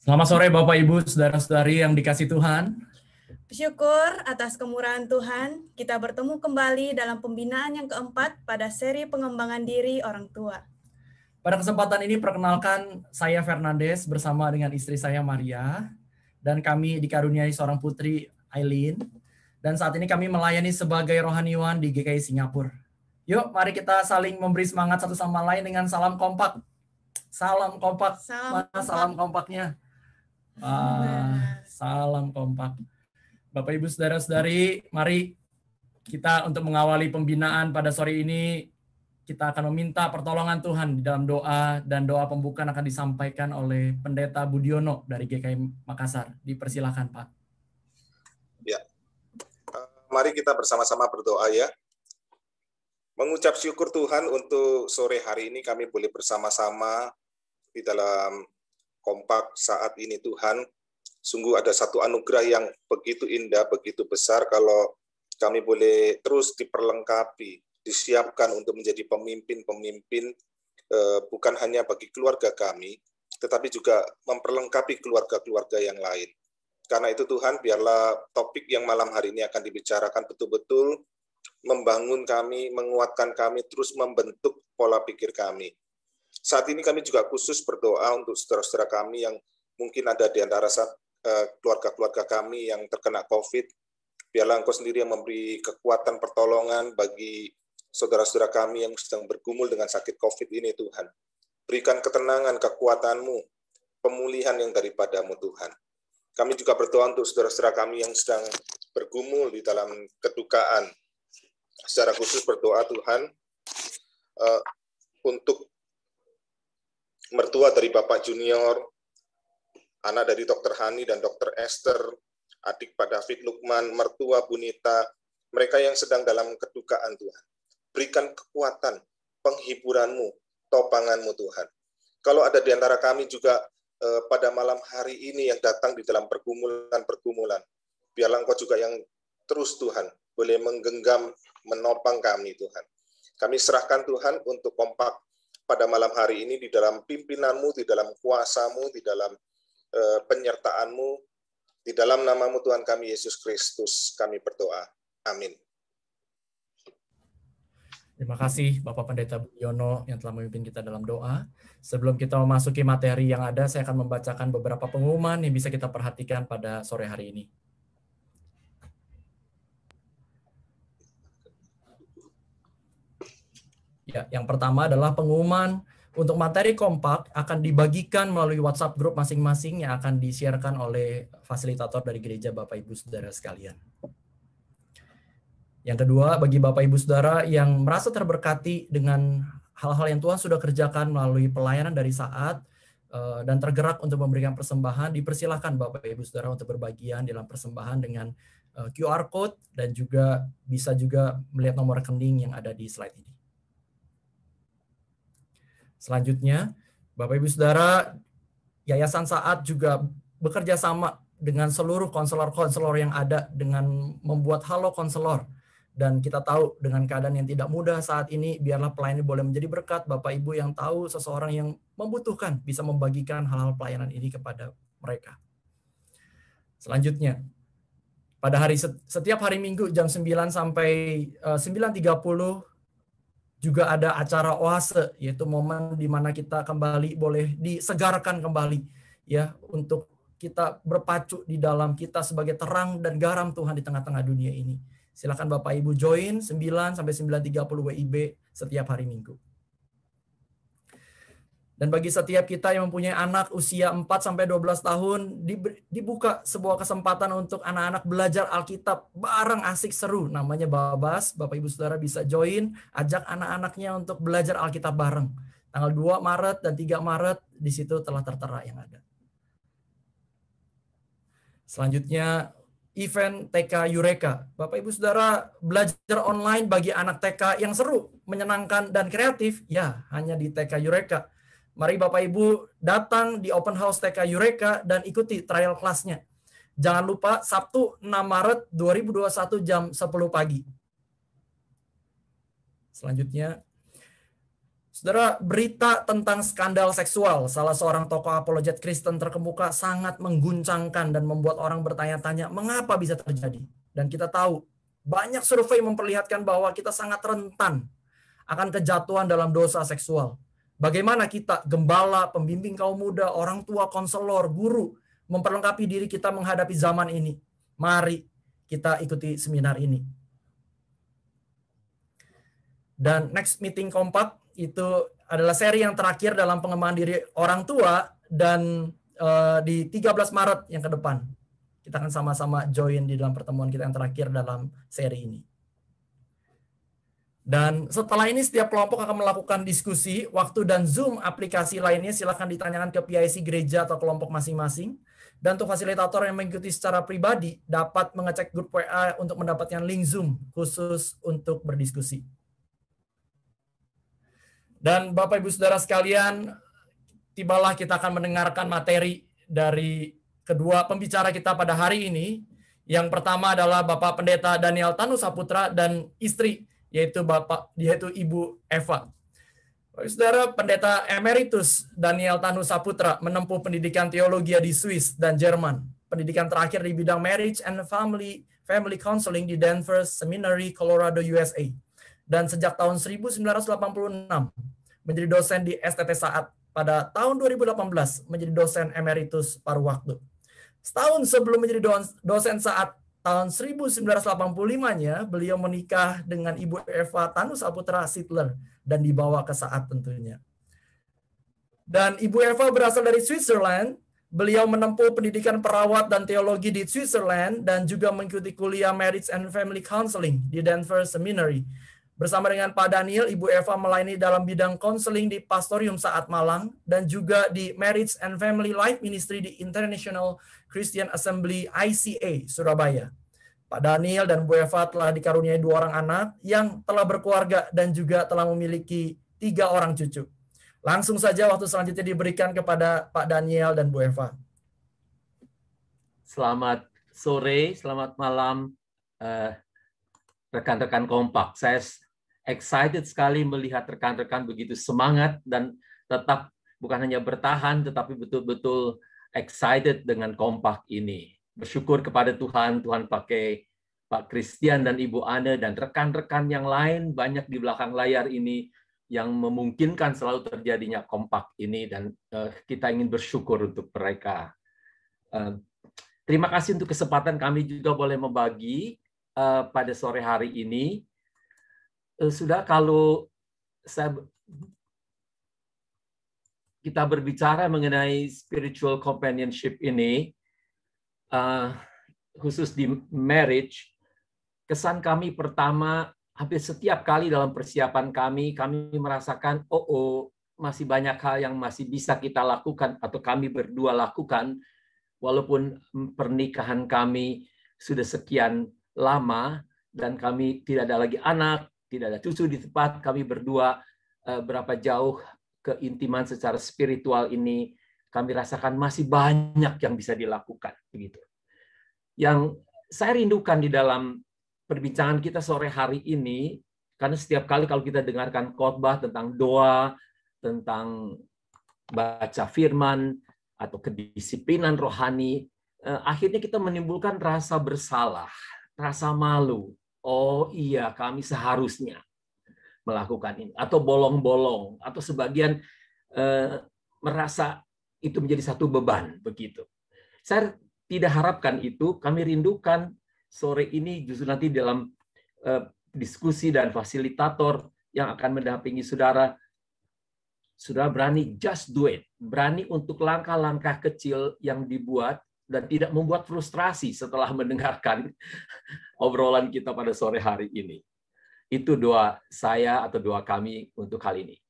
Selamat sore Bapak Ibu, saudara-saudari yang dikasih Tuhan. Bersyukur atas kemurahan Tuhan, kita bertemu kembali dalam pembinaan yang keempat pada seri pengembangan diri orang tua. Pada kesempatan ini perkenalkan saya Fernandes bersama dengan istri saya Maria, dan kami dikaruniai seorang putri Aileen, dan saat ini kami melayani sebagai rohaniwan di GKI Singapura. Yuk, mari kita saling memberi semangat satu sama lain dengan salam kompak. Salam kompak. Mana salam kompaknya? Salam kompak. Bapak Ibu saudara-saudari, mari kita untuk mengawali pembinaan pada sore ini, kita akan meminta pertolongan Tuhan di dalam doa, dan doa pembukaan akan disampaikan oleh Pendeta Budiono dari GKI Makassar. Dipersilakan Pak. Ya, mari kita bersama-sama berdoa ya. Mengucap syukur Tuhan untuk sore hari ini kami boleh bersama-sama di dalam kompak saat ini Tuhan. Sungguh ada satu anugerah yang begitu indah, begitu besar kalau kami boleh terus diperlengkapi, disiapkan untuk menjadi pemimpin-pemimpin, bukan hanya bagi keluarga kami, tetapi juga memperlengkapi keluarga-keluarga yang lain. Karena itu Tuhan, biarlah topik yang malam hari ini akan dibicarakan betul-betul membangun kami, menguatkan kami, terus membentuk pola pikir kami. Saat ini kami juga khusus berdoa untuk saudara-saudara kami yang mungkin ada di antara keluarga-keluarga kami yang terkena COVID. Biarlah Engkau sendiri yang memberi kekuatan pertolongan bagi saudara-saudara kami yang sedang bergumul dengan sakit COVID ini Tuhan. Berikan ketenangan, kekuatan-Mu, pemulihan yang daripadamu Tuhan. Kami juga berdoa untuk saudara-saudara kami yang sedang bergumul di dalam kedukaan. Secara khusus berdoa Tuhan untuk mertua dari Bapak Junior, anak dari Dr. Hani dan Dr. Esther, adik Pak David Lukman, mertua Bunita, mereka yang sedang dalam kedukaan Tuhan. Berikan kekuatan, penghiburan-Mu, topangan-Mu Tuhan. Kalau ada di antara kami juga pada malam hari ini yang datang di dalam pergumulan-pergumulan, biarlah Engkau juga yang terus Tuhan, boleh menggenggam, menopang kami Tuhan. Kami serahkan Tuhan untuk kompak pada malam hari ini di dalam pimpinan-Mu, di dalam kuasa-Mu, di dalam penyertaan-Mu, di dalam nama-Mu Tuhan kami Yesus Kristus kami berdoa. Amin. Terima kasih Bapak Pendeta Budiono yang telah memimpin kita dalam doa. Sebelum kita memasuki materi yang ada, saya akan membacakan beberapa pengumuman yang bisa kita perhatikan pada sore hari ini. Ya, yang pertama adalah pengumuman untuk materi kompak akan dibagikan melalui WhatsApp grup masing-masing yang akan disiarkan oleh fasilitator dari gereja Bapak Ibu Saudara sekalian. Yang kedua, bagi Bapak Ibu Saudara yang merasa terberkati dengan hal-hal yang Tuhan sudah kerjakan melalui pelayanan dari saat dan tergerak untuk memberikan persembahan, dipersilakan Bapak Ibu Saudara untuk berbagian dalam persembahan dengan QR code, dan juga bisa juga melihat nomor rekening yang ada di slide ini. Selanjutnya, Bapak Ibu Saudara, Yayasan Saat juga bekerja sama dengan seluruh konselor-konselor yang ada dengan membuat Halo Konselor. Dan kita tahu dengan keadaan yang tidak mudah saat ini, biarlah pelayanan boleh menjadi berkat. Bapak Ibu yang tahu seseorang yang membutuhkan bisa membagikan hal-hal pelayanan ini kepada mereka. Selanjutnya, pada setiap hari Minggu jam 9 sampai 9.30 juga ada acara oase, yaitu momen di mana kita kembali boleh disegarkan kembali ya, untuk kita berpacu di dalam kita sebagai terang dan garam Tuhan di tengah-tengah dunia ini. Silakan Bapak Ibu join 9 sampai 9.30 WIB setiap hari Minggu. Dan bagi setiap kita yang mempunyai anak usia 4 sampai 12 tahun, dibuka sebuah kesempatan untuk anak-anak belajar Alkitab bareng, asik seru, namanya Babas. Bapak Ibu Saudara bisa join, ajak anak-anaknya untuk belajar Alkitab bareng. Tanggal 2 Maret dan 3 Maret di situ telah tertera yang ada. Selanjutnya event TK Eureka. Bapak Ibu Saudara, belajar online bagi anak TK yang seru, menyenangkan dan kreatif, ya hanya di TK Eureka. Mari Bapak Ibu datang di Open House TK Eureka dan ikuti trial kelasnya. Jangan lupa Sabtu 6 Maret 2021 jam 10 pagi. Selanjutnya, Saudara, berita tentang skandal seksual salah seorang tokoh apologet Kristen terkemuka sangat mengguncangkan dan membuat orang bertanya-tanya mengapa bisa terjadi. Dan kita tahu, banyak survei memperlihatkan bahwa kita sangat rentan akan kejatuhan dalam dosa seksual. Bagaimana kita, gembala, pembimbing kaum muda, orang tua, konselor, guru, memperlengkapi diri kita menghadapi zaman ini. Mari kita ikuti seminar ini. Dan Next Meeting Kompak itu adalah seri yang terakhir dalam pengembangan diri orang tua, dan di 13 Maret yang ke depan kita akan sama-sama join di dalam pertemuan kita yang terakhir dalam seri ini. Dan setelah ini setiap kelompok akan melakukan diskusi, waktu dan Zoom aplikasi lainnya silakan ditanyakan ke PIC gereja atau kelompok masing-masing. Dan untuk fasilitator yang mengikuti secara pribadi dapat mengecek grup WA untuk mendapatkan link Zoom khusus untuk berdiskusi. Dan Bapak Ibu Saudara sekalian, tibalah kita akan mendengarkan materi dari kedua pembicara kita pada hari ini. Yang pertama adalah Bapak Pendeta Daniel Tanu Saputra dan istri, yaitu Ibu Eva. Bapak Saudara, Pendeta Emeritus Daniel Tanu Saputra menempuh pendidikan teologi di Swiss dan Jerman. Pendidikan terakhir di bidang marriage and family counseling di Denver Seminary, Colorado, USA. Dan sejak tahun 1986 menjadi dosen di STT Saat. Pada tahun 2018 menjadi dosen emeritus paruh waktu. Setahun sebelum menjadi dosen Saat, tahun 1985-nya beliau menikah dengan Ibu Eva Tanu Saputra Sittler dan dibawa ke Saat tentunya. Dan Ibu Eva berasal dari Switzerland. Beliau menempuh pendidikan perawat dan teologi di Switzerland dan juga mengikuti kuliah Marriage and Family Counseling di Denver Seminary. Bersama dengan Pak Daniel, Ibu Eva melayani dalam bidang konseling di Pastorium Saat Malang dan juga di Marriage and Family Life Ministry di International Christian Assembly ICA Surabaya. Pak Daniel dan Bu Eva telah dikaruniai 2 orang anak yang telah berkeluarga dan juga telah memiliki 3 orang cucu. Langsung saja waktu selanjutnya diberikan kepada Pak Daniel dan Bu Eva. Selamat sore, selamat malam rekan-rekan Kompak. Saya excited sekali melihat rekan-rekan begitu semangat dan tetap bukan hanya bertahan, tetapi betul-betul excited dengan Kompak ini. Bersyukur kepada Tuhan, Tuhan pakai Pak Christian dan Ibu Anne dan rekan-rekan yang lain banyak di belakang layar ini yang memungkinkan selalu terjadinya Kompak ini, dan kita ingin bersyukur untuk mereka. Terima kasih untuk kesempatan kami juga boleh membagi pada sore hari ini. Sudah, kalau kita berbicara mengenai spiritual companionship ini, khusus di marriage, kesan kami pertama, hampir setiap kali dalam persiapan kami merasakan, masih banyak hal yang masih bisa kita lakukan atau kami berdua lakukan, walaupun pernikahan kami sudah sekian lama dan kami tidak ada lagi anak, tidak ada cucu di tempat, kami berdua berapa jauh keintiman secara spiritual ini kami rasakan masih banyak yang bisa dilakukan begitu. Yang saya rindukan di dalam perbincangan kita sore hari ini, karena setiap kali kalau kita dengarkan khotbah tentang doa, tentang baca firman atau kedisiplinan rohani, akhirnya kita menimbulkan rasa bersalah, rasa malu. Oh iya, kami seharusnya melakukan ini. Atau bolong-bolong. Atau sebagian merasa itu menjadi satu beban. Begitu. Saya tidak harapkan itu. Kami rindukan sore ini justru nanti dalam diskusi dan fasilitator yang akan mendampingi saudara. Saudara berani just do it. Berani untuk langkah-langkah kecil yang dibuat dan tidak membuat frustrasi setelah mendengarkan obrolan kita pada sore hari ini. Itu doa saya atau doa kami untuk hal ini.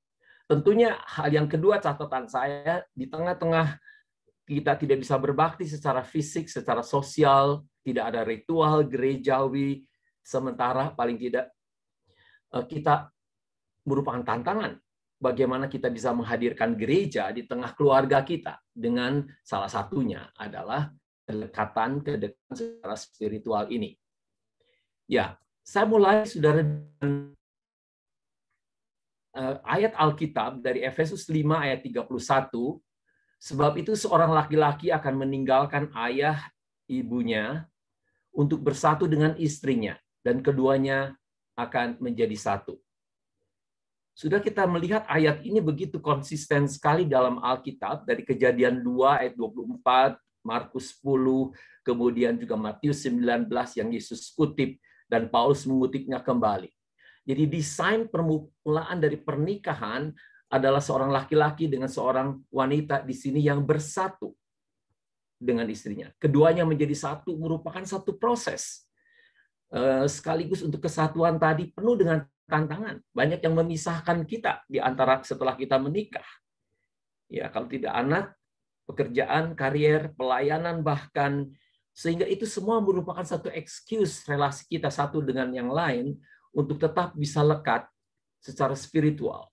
Tentunya hal yang kedua, catatan saya, di tengah-tengah kita tidak bisa berbakti secara fisik, secara sosial, tidak ada ritual gerejawi, sementara paling tidak kita merupakan tantangan bagaimana kita bisa menghadirkan gereja di tengah keluarga kita, dengan salah satunya adalah kedekatan secara spiritual ini. Ya, saya mulai, saudara, ayat Alkitab dari Efesus 5 ayat 31, sebab itu seorang laki-laki akan meninggalkan ayah ibunya untuk bersatu dengan istrinya, dan keduanya akan menjadi satu. Sudah kita melihat ayat ini begitu konsisten sekali dalam Alkitab, dari Kejadian 2 ayat 24, Markus 10, kemudian juga Matius 19 yang Yesus kutip, dan Paulus mengutipnya kembali. Jadi desain permulaan dari pernikahan adalah seorang laki-laki dengan seorang wanita di sini yang bersatu dengan istrinya. Keduanya menjadi satu merupakan satu proses. Sekaligus untuk kesatuan tadi penuh dengan tantangan. Banyak yang memisahkan kita di antara setelah kita menikah. Ya, kalau tidak anak, pekerjaan, karier, pelayanan bahkan, sehingga itu semua merupakan satu excuse relasi kita satu dengan yang lain untuk tetap bisa lekat secara spiritual.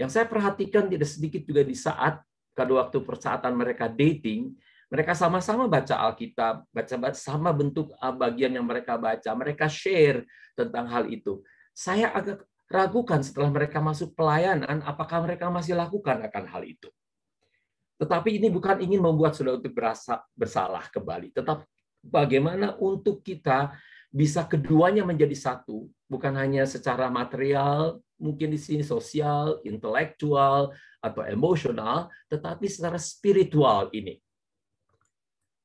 Yang saya perhatikan tidak sedikit juga di saat pada waktu persaatan mereka dating, mereka sama-sama baca Alkitab, baca sama bentuk bagian yang mereka baca, mereka share tentang hal itu. Saya agak ragukan setelah mereka masuk pelayanan, apakah mereka masih lakukan akan hal itu. Tetapi ini bukan ingin membuat saudara untuk bersalah kembali, tetap bagaimana untuk kita bisa keduanya menjadi satu, bukan hanya secara material, mungkin di sini sosial, intelektual, atau emosional, tetapi secara spiritual ini.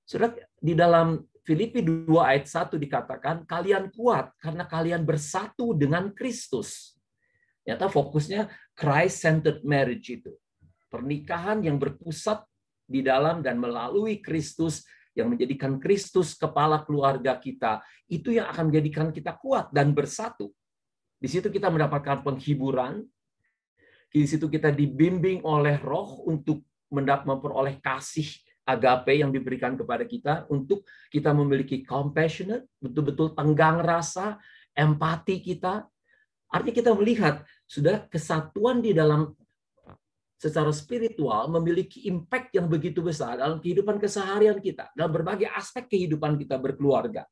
Saudara, di dalam Filipi 2 ayat 1 dikatakan, kalian kuat karena kalian bersatu dengan Kristus. Ternyata fokusnya Christ-centered marriage itu. Pernikahan yang berpusat di dalam dan melalui Kristus, yang menjadikan Kristus kepala keluarga kita, itu yang akan menjadikan kita kuat dan bersatu. Di situ kita mendapatkan penghiburan, di situ kita dibimbing oleh Roh untuk memperoleh kasih agape yang diberikan kepada kita, untuk kita memiliki compassionate, betul-betul tenggang rasa, empati kita. Artinya kita melihat sudah kesatuan di dalam secara spiritual memiliki impact yang begitu besar dalam kehidupan keseharian kita, dalam berbagai aspek kehidupan kita berkeluarga.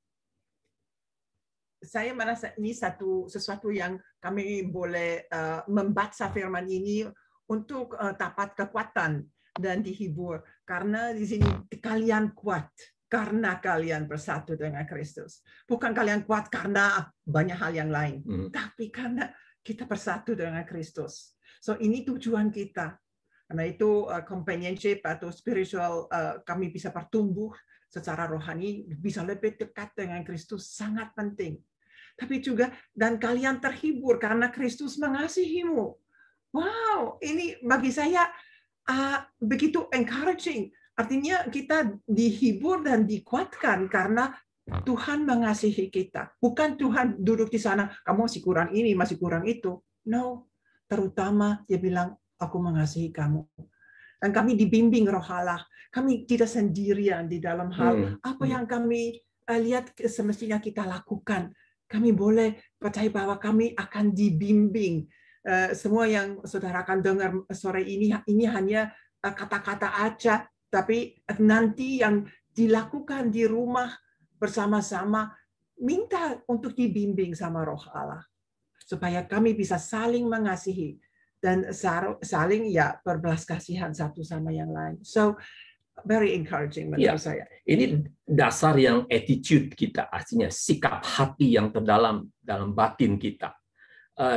Saya merasa ini sesuatu yang kami boleh membaca firman ini untuk dapat kekuatan dan dihibur, karena di sini kalian kuat karena kalian bersatu dengan Kristus. Bukan kalian kuat karena banyak hal yang lain, tapi karena kita bersatu dengan Kristus. So ini tujuan kita. Karena itu companionship atau spiritual, kami bisa bertumbuh secara rohani, bisa lebih dekat dengan Kristus, sangat penting. Tapi juga, dan kalian terhibur karena Kristus mengasihimu. Wow, ini bagi saya begitu encouraging. Artinya kita dihibur dan dikuatkan karena Tuhan mengasihi kita. Bukan Tuhan duduk di sana, kamu masih kurang ini, masih kurang itu. No, terutama dia bilang, aku mengasihi kamu. Dan kami dibimbing Roh Allah. Kami tidak sendirian di dalam hal apa yang kami lihat semestinya kita lakukan. Kami boleh percaya bahwa kami akan dibimbing. Semua yang saudara akan dengar sore ini hanya kata-kata aja, tapi nanti yang dilakukan di rumah bersama-sama, minta untuk dibimbing sama Roh Allah. Supaya kami bisa saling mengasihi dan saling berbelas kasihan satu sama yang lain. So very encouraging menurut saya. Ini dasar yang attitude kita, artinya sikap hati yang terdalam dalam batin kita.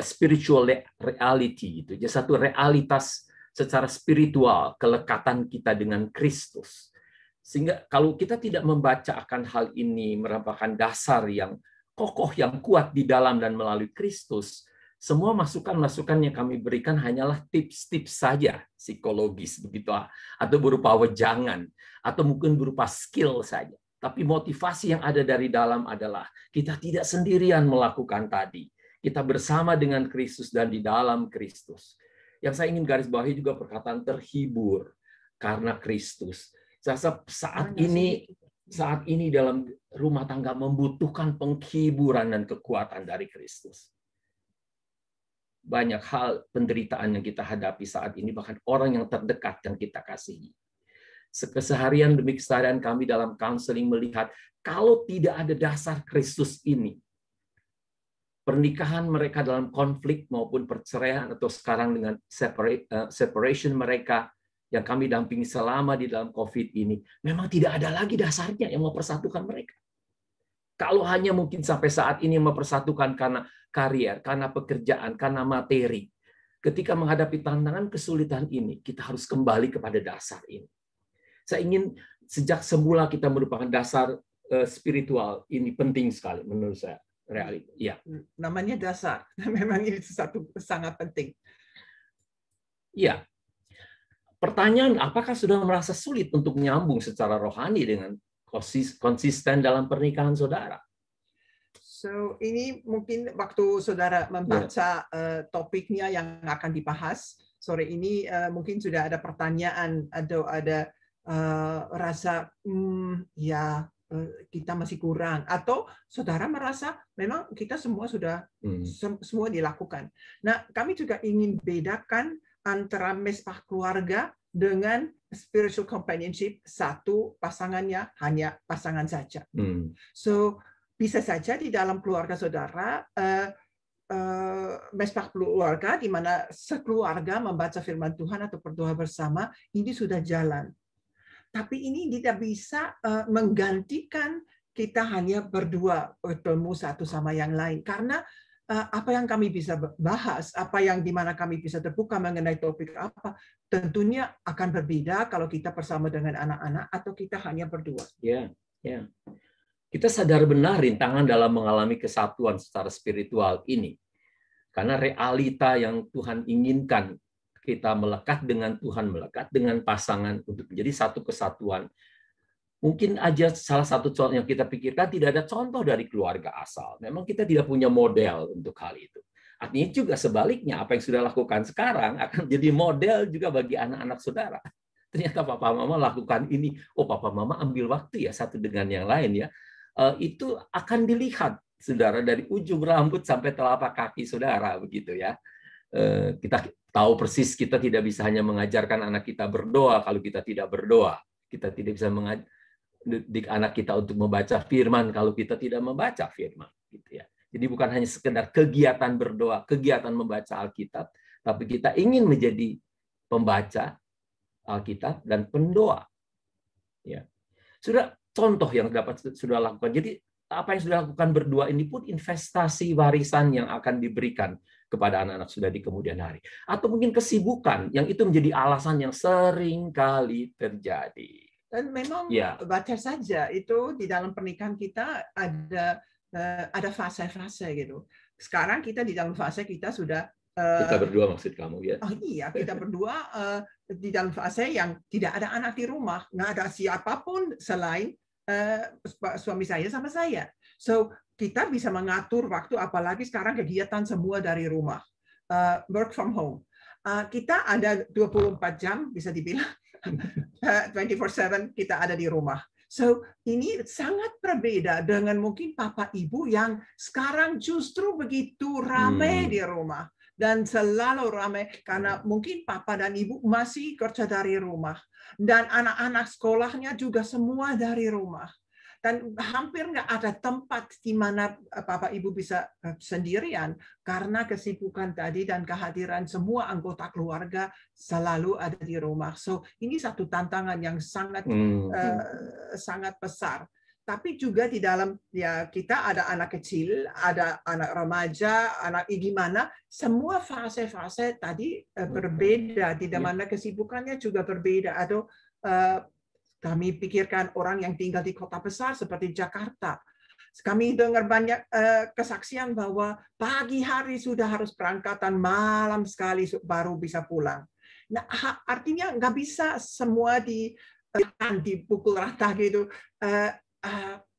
Spiritual reality itu, jadi satu realitas secara spiritual, kelekatan kita dengan Kristus. Sehingga kalau kita tidak membaca akan hal ini merupakan dasar yang kokoh, yang kuat di dalam dan melalui Kristus, semua masukan-masukan yang kami berikan hanyalah tips-tips saja psikologis begitu, atau berupa wejangan, atau mungkin berupa skill saja. Tapi motivasi yang ada dari dalam adalah kita tidak sendirian melakukan tadi. Kita bersama dengan Kristus dan di dalam Kristus. Yang saya ingin garis bawahi juga perkataan terhibur karena Kristus. Saat ini dalam rumah tangga membutuhkan penghiburan dan kekuatan dari Kristus. Banyak hal penderitaan yang kita hadapi saat ini, bahkan orang yang terdekat yang kita kasihi. Keseharian demi keseharian kami dalam counseling melihat, kalau tidak ada dasar Kristus ini, pernikahan mereka dalam konflik maupun perceraian atau sekarang dengan separation mereka yang kami dampingi selama di dalam COVID ini, memang tidak ada lagi dasarnya yang mempersatukan mereka. Kalau hanya mungkin sampai saat ini mempersatukan karena karier, karena pekerjaan, karena materi. Ketika menghadapi tantangan kesulitan ini, kita harus kembali kepada dasar ini. Saya ingin sejak semula kita merupakan dasar spiritual, ini penting sekali menurut saya. Realita. Ya. Namanya dasar. Memang ini satu sangat penting. Iya. Pertanyaan, apakah sudah merasa sulit untuk menyambung secara rohani dengan konsisten dalam pernikahan saudara? So, ini mungkin waktu saudara membaca topiknya yang akan dibahas sore ini, mungkin sudah ada pertanyaan atau ada rasa kita masih kurang, atau saudara merasa memang kita semua sudah semua dilakukan. Nah, kami juga ingin bedakan antara mesbah keluarga dengan spiritual companionship, satu pasangannya hanya pasangan saja. So, bisa saja di dalam keluarga saudara, mesbah keluarga di mana sekeluarga membaca firman Tuhan atau berdoa bersama, ini sudah jalan. Tapi ini tidak bisa menggantikan kita hanya berdua bertemu satu sama yang lain. Karena apa yang kami bisa bahas, apa yang di mana kami bisa terbuka mengenai topik apa, tentunya akan berbeda kalau kita bersama dengan anak-anak atau kita hanya berdua. Ya. Kita sadar benar rintangan dalam mengalami kesatuan secara spiritual ini. Karena realita yang Tuhan inginkan, kita melekat dengan Tuhan, melekat dengan pasangan untuk menjadi satu kesatuan. Mungkin aja salah satu contoh yang kita pikirkan tidak ada contoh dari keluarga asal. Memang kita tidak punya model untuk hal itu. Artinya juga sebaliknya, apa yang sudah lakukan sekarang akan jadi model juga bagi anak-anak saudara. Ternyata papa mama lakukan ini, oh papa mama ambil waktu ya satu dengan yang lain ya. Itu akan dilihat, saudara, dari ujung rambut sampai telapak kaki saudara, begitu ya. Kita tahu persis kita tidak bisa hanya mengajarkan anak kita berdoa kalau kita tidak berdoa. Kita tidak bisa mendidik anak kita untuk membaca firman kalau kita tidak membaca firman, gitu ya. Jadi bukan hanya sekedar kegiatan berdoa, kegiatan membaca Alkitab, tapi kita ingin menjadi pembaca Alkitab dan pendoa. Ya. Sudah contoh yang dapat sudah lakukan. Jadi apa yang sudah lakukan berdua ini pun investasi warisan yang akan diberikan kepada anak-anak sudah di kemudian hari. Atau mungkin kesibukan yang itu menjadi alasan yang sering kali terjadi. Dan memang baca saja itu di dalam pernikahan kita ada fase-fase gitu. Sekarang kita di dalam fase kita sudah kita berdua maksud kamu ya? Oh iya, kita berdua di dalam fase yang tidak ada anak di rumah, nggak ada siapapun selain suami saya sama saya. So kita bisa mengatur waktu, apalagi sekarang kegiatan semua dari rumah, work from home. Kita ada 24 jam bisa dibilang 24/7 kita ada di rumah. So ini sangat berbeda dengan mungkin papa ibu yang sekarang justru begitu ramai di rumah. Dan selalu ramai karena mungkin papa dan ibu masih kerja dari rumah. Dan anak-anak sekolahnya juga semua dari rumah. Dan hampir nggak ada tempat di mana papa ibu bisa sendirian karena kesibukan tadi dan kehadiran semua anggota keluarga selalu ada di rumah. So ini satu tantangan yang sangat sangat besar. Tapi juga di dalam kita ada anak kecil, ada anak remaja, anak gimana, semua fase-fase tadi berbeda, di mana kesibukannya juga berbeda. Atau kami pikirkan orang yang tinggal di kota besar seperti Jakarta. Kami dengar banyak kesaksian bahwa pagi hari sudah harus berangkatan, malam sekali baru bisa pulang. Nah, artinya nggak bisa semua dipukul rata gitu.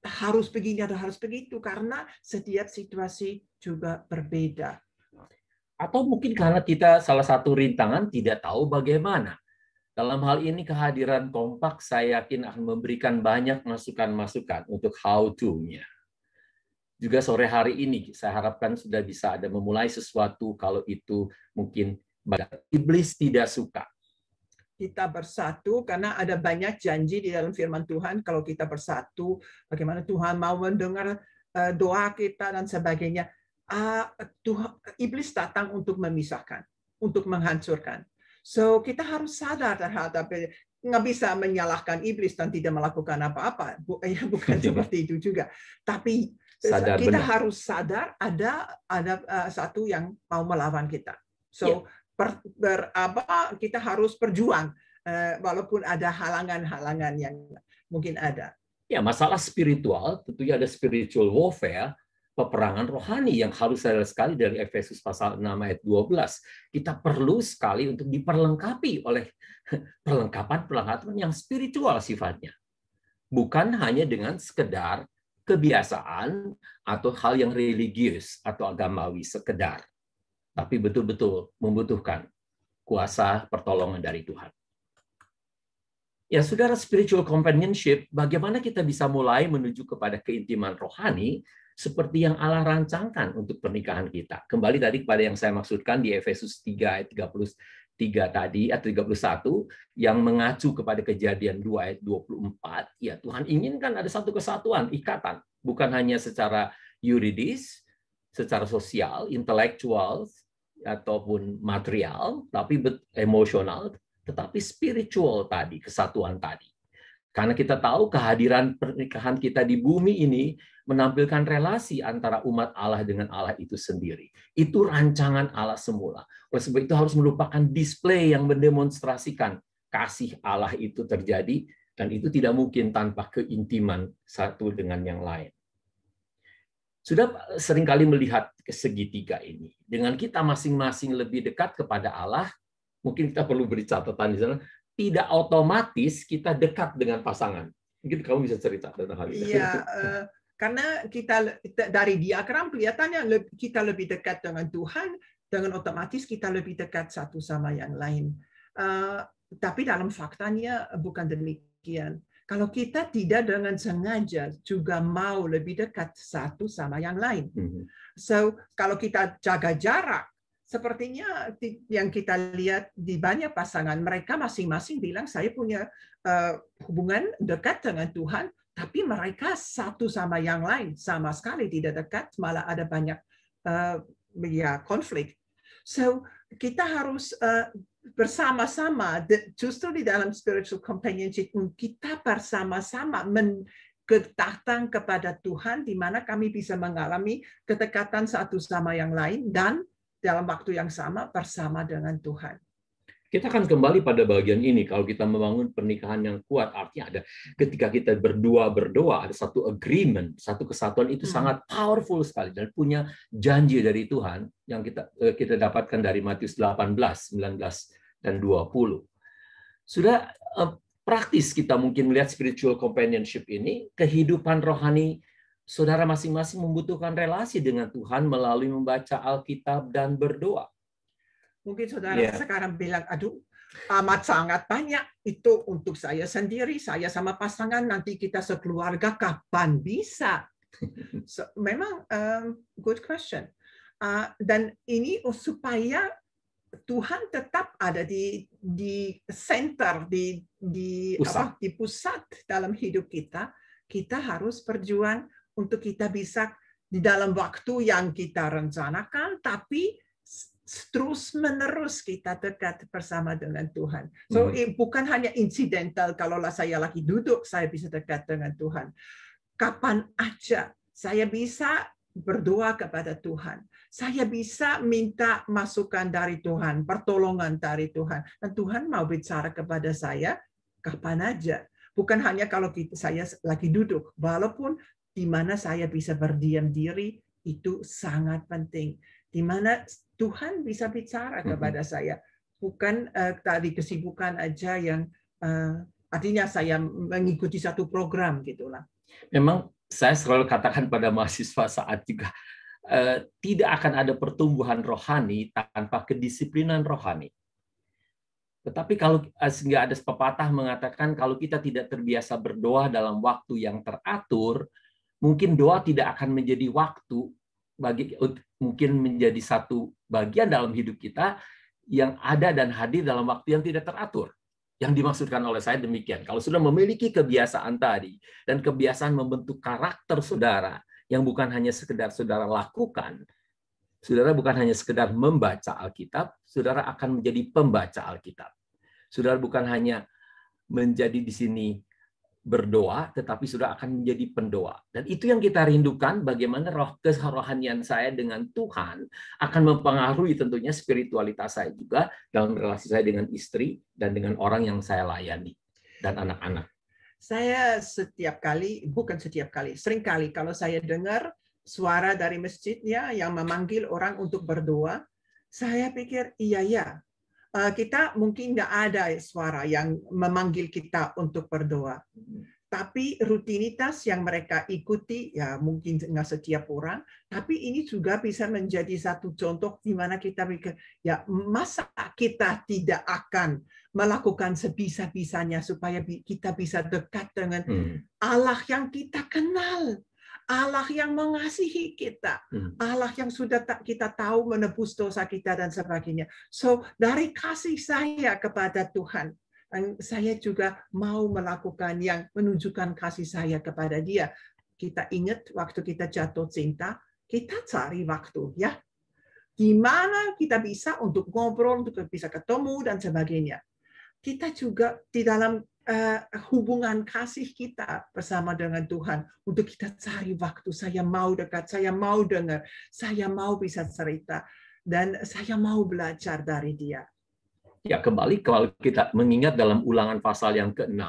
Harus begini atau harus begitu karena setiap situasi juga berbeda. Atau mungkin karena kita salah satu rintangan tidak tahu bagaimana. Dalam hal ini kehadiran kompak saya yakin akan memberikan banyak masukan-masukan untuk how to-nya. Juga sore hari ini saya harapkan sudah bisa ada memulai sesuatu kalau itu mungkin iblis tidak suka. Kita bersatu karena ada banyak janji di dalam firman Tuhan kalau kita bersatu bagaimana Tuhan mau mendengar doa kita dan sebagainya. iblis datang untuk memisahkan, untuk menghancurkan. So kita harus sadar terhadap, nggak bisa menyalahkan iblis dan tidak melakukan apa-apa. Bukan seperti itu juga. Tapi kita harus sadar ada satu yang mau melawan kita. So kita harus berjuang walaupun ada halangan-halangan yang mungkin ada. Ya, masalah spiritual tentunya ada spiritual warfare, peperangan rohani yang harus ada sekali dari Efesus pasal 6 ayat 12. Kita perlu sekali untuk diperlengkapi oleh perlengkapan yang spiritual sifatnya. Bukan hanya dengan sekedar kebiasaan atau hal yang religius atau agamawi sekedar. Tapi betul-betul membutuhkan kuasa pertolongan dari Tuhan. Ya, saudara, spiritual companionship, bagaimana kita bisa mulai menuju kepada keintiman rohani seperti yang Allah rancangkan untuk pernikahan kita. Kembali tadi kepada yang saya maksudkan di Efesus 3 ayat 33 tadi, atau 31, yang mengacu kepada Kejadian 2 ayat 24. Ya, Tuhan inginkan ada satu kesatuan, ikatan. Bukan hanya secara yuridis, secara sosial, intelektual, ataupun material, tapi emosional, tetapi spiritual tadi, kesatuan tadi. Karena kita tahu kehadiran pernikahan kita di bumi ini menampilkan relasi antara umat Allah dengan Allah itu sendiri. Itu rancangan Allah semula. Oleh sebab itu harus merupakan display yang mendemonstrasikan kasih Allah itu terjadi, dan itu tidak mungkin tanpa keintiman satu dengan yang lain. Sudah seringkali melihat segitiga ini. Dengan kita masing-masing lebih dekat kepada Allah, mungkin kita perlu beri catatan di sana, tidak otomatis kita dekat dengan pasangan. Mungkin kamu bisa cerita tentang hal ini. Iya, karena kita dari diagram kelihatannya kita lebih dekat dengan Tuhan, dengan otomatis kita lebih dekat satu sama yang lain. Tapi dalam faktanya bukan demikian. Kalau kita tidak dengan sengaja juga mau lebih dekat satu sama yang lain. So, kalau kita jaga jarak, sepertinya yang kita lihat di banyak pasangan, mereka masing-masing bilang saya punya hubungan dekat dengan Tuhan, tapi mereka satu sama yang lain sama sekali tidak dekat, malah ada banyak konflik. So kita harus bersama-sama, justru di dalam spiritual companionship kita bersama-sama datang kepada Tuhan, di mana kami bisa mengalami kedekatan satu sama yang lain dan dalam waktu yang sama bersama dengan Tuhan. Kita akan kembali pada bagian ini. Kalau kita membangun pernikahan yang kuat, artinya ada ketika kita berdoa, ada satu agreement, satu kesatuan itu sangat powerful sekali dan punya janji dari Tuhan yang kita dapatkan dari Matius 18, 19 dan 20. Sudah praktis kita mungkin melihat spiritual companionship ini, kehidupan rohani saudara masing-masing membutuhkan relasi dengan Tuhan melalui membaca Alkitab dan berdoa. Mungkin saudara sekarang bilang, aduh, amat sangat banyak itu untuk saya sendiri, saya sama pasangan, nanti kita sekeluarga kapan bisa? So, memang good question. Dan ini supaya Tuhan tetap ada di center, di pusat dalam hidup kita, kita harus berjuang untuk kita bisa di dalam waktu yang kita rencanakan, tapi terus-menerus kita dekat bersama dengan Tuhan. So, bukan hanya insidental, kalaulah saya lagi duduk, saya bisa dekat dengan Tuhan. Kapan aja saya bisa berdoa kepada Tuhan. Saya bisa minta masukan dari Tuhan, pertolongan dari Tuhan. Dan Tuhan mau bicara kepada saya kapan aja. Bukan hanya kalau saya lagi duduk, walaupun di mana saya bisa berdiam diri, itu sangat penting. Di mana Tuhan bisa bicara kepada saya, bukan tadi kesibukan aja yang artinya saya mengikuti satu program gitulah. Memang saya selalu katakan pada mahasiswa saat juga tidak akan ada pertumbuhan rohani tanpa kedisiplinan rohani. Tetapi kalau sehingga ada pepatah mengatakan kalau kita tidak terbiasa berdoa dalam waktu yang teratur, mungkin doa tidak akan menjadi waktu mungkin menjadi satu bagian dalam hidup kita yang ada dan hadir dalam waktu yang tidak teratur. Yang dimaksudkan oleh saya demikian. Kalau sudah memiliki kebiasaan tadi dan kebiasaan membentuk karakter saudara yang bukan hanya sekedar saudara lakukan, Saudara bukan hanya sekedar membaca Alkitab, saudara akan menjadi pembaca Alkitab. Saudara bukan hanya menjadi di sini berdoa, tetapi sudah akan menjadi pendoa. Dan itu yang kita rindukan, bagaimana kerohanian saya dengan Tuhan akan mempengaruhi tentunya spiritualitas saya juga dalam relasi saya dengan istri dan dengan orang yang saya layani dan anak-anak. Saya seringkali kalau saya dengar suara dari masjidnya yang memanggil orang untuk berdoa, saya pikir iya. Kita mungkin nggak ada suara yang memanggil kita untuk berdoa. Tapi rutinitas yang mereka ikuti, ya mungkin nggak setiap orang, tapi ini juga bisa menjadi satu contoh di mana kita pikir, ya masa kita tidak akan melakukan sebisa-bisanya supaya kita bisa dekat dengan Allah yang kita kenal. Allah yang mengasihi kita, Allah yang sudah kita tahu menebus dosa kita dan sebagainya. So, dari kasih saya kepada Tuhan, saya juga mau melakukan yang menunjukkan kasih saya kepada Dia. Kita ingat waktu kita jatuh cinta, kita cari waktu, ya. Gimana kita bisa untuk ngobrol, untuk bisa ketemu dan sebagainya. Kita juga di dalam hubungan kasih kita bersama dengan Tuhan untuk kita cari waktu. Saya mau dekat, saya mau dengar, saya mau bisa cerita, dan saya mau belajar dari Dia. Ya, kembali kalau kita mengingat dalam Ulangan pasal yang ke-6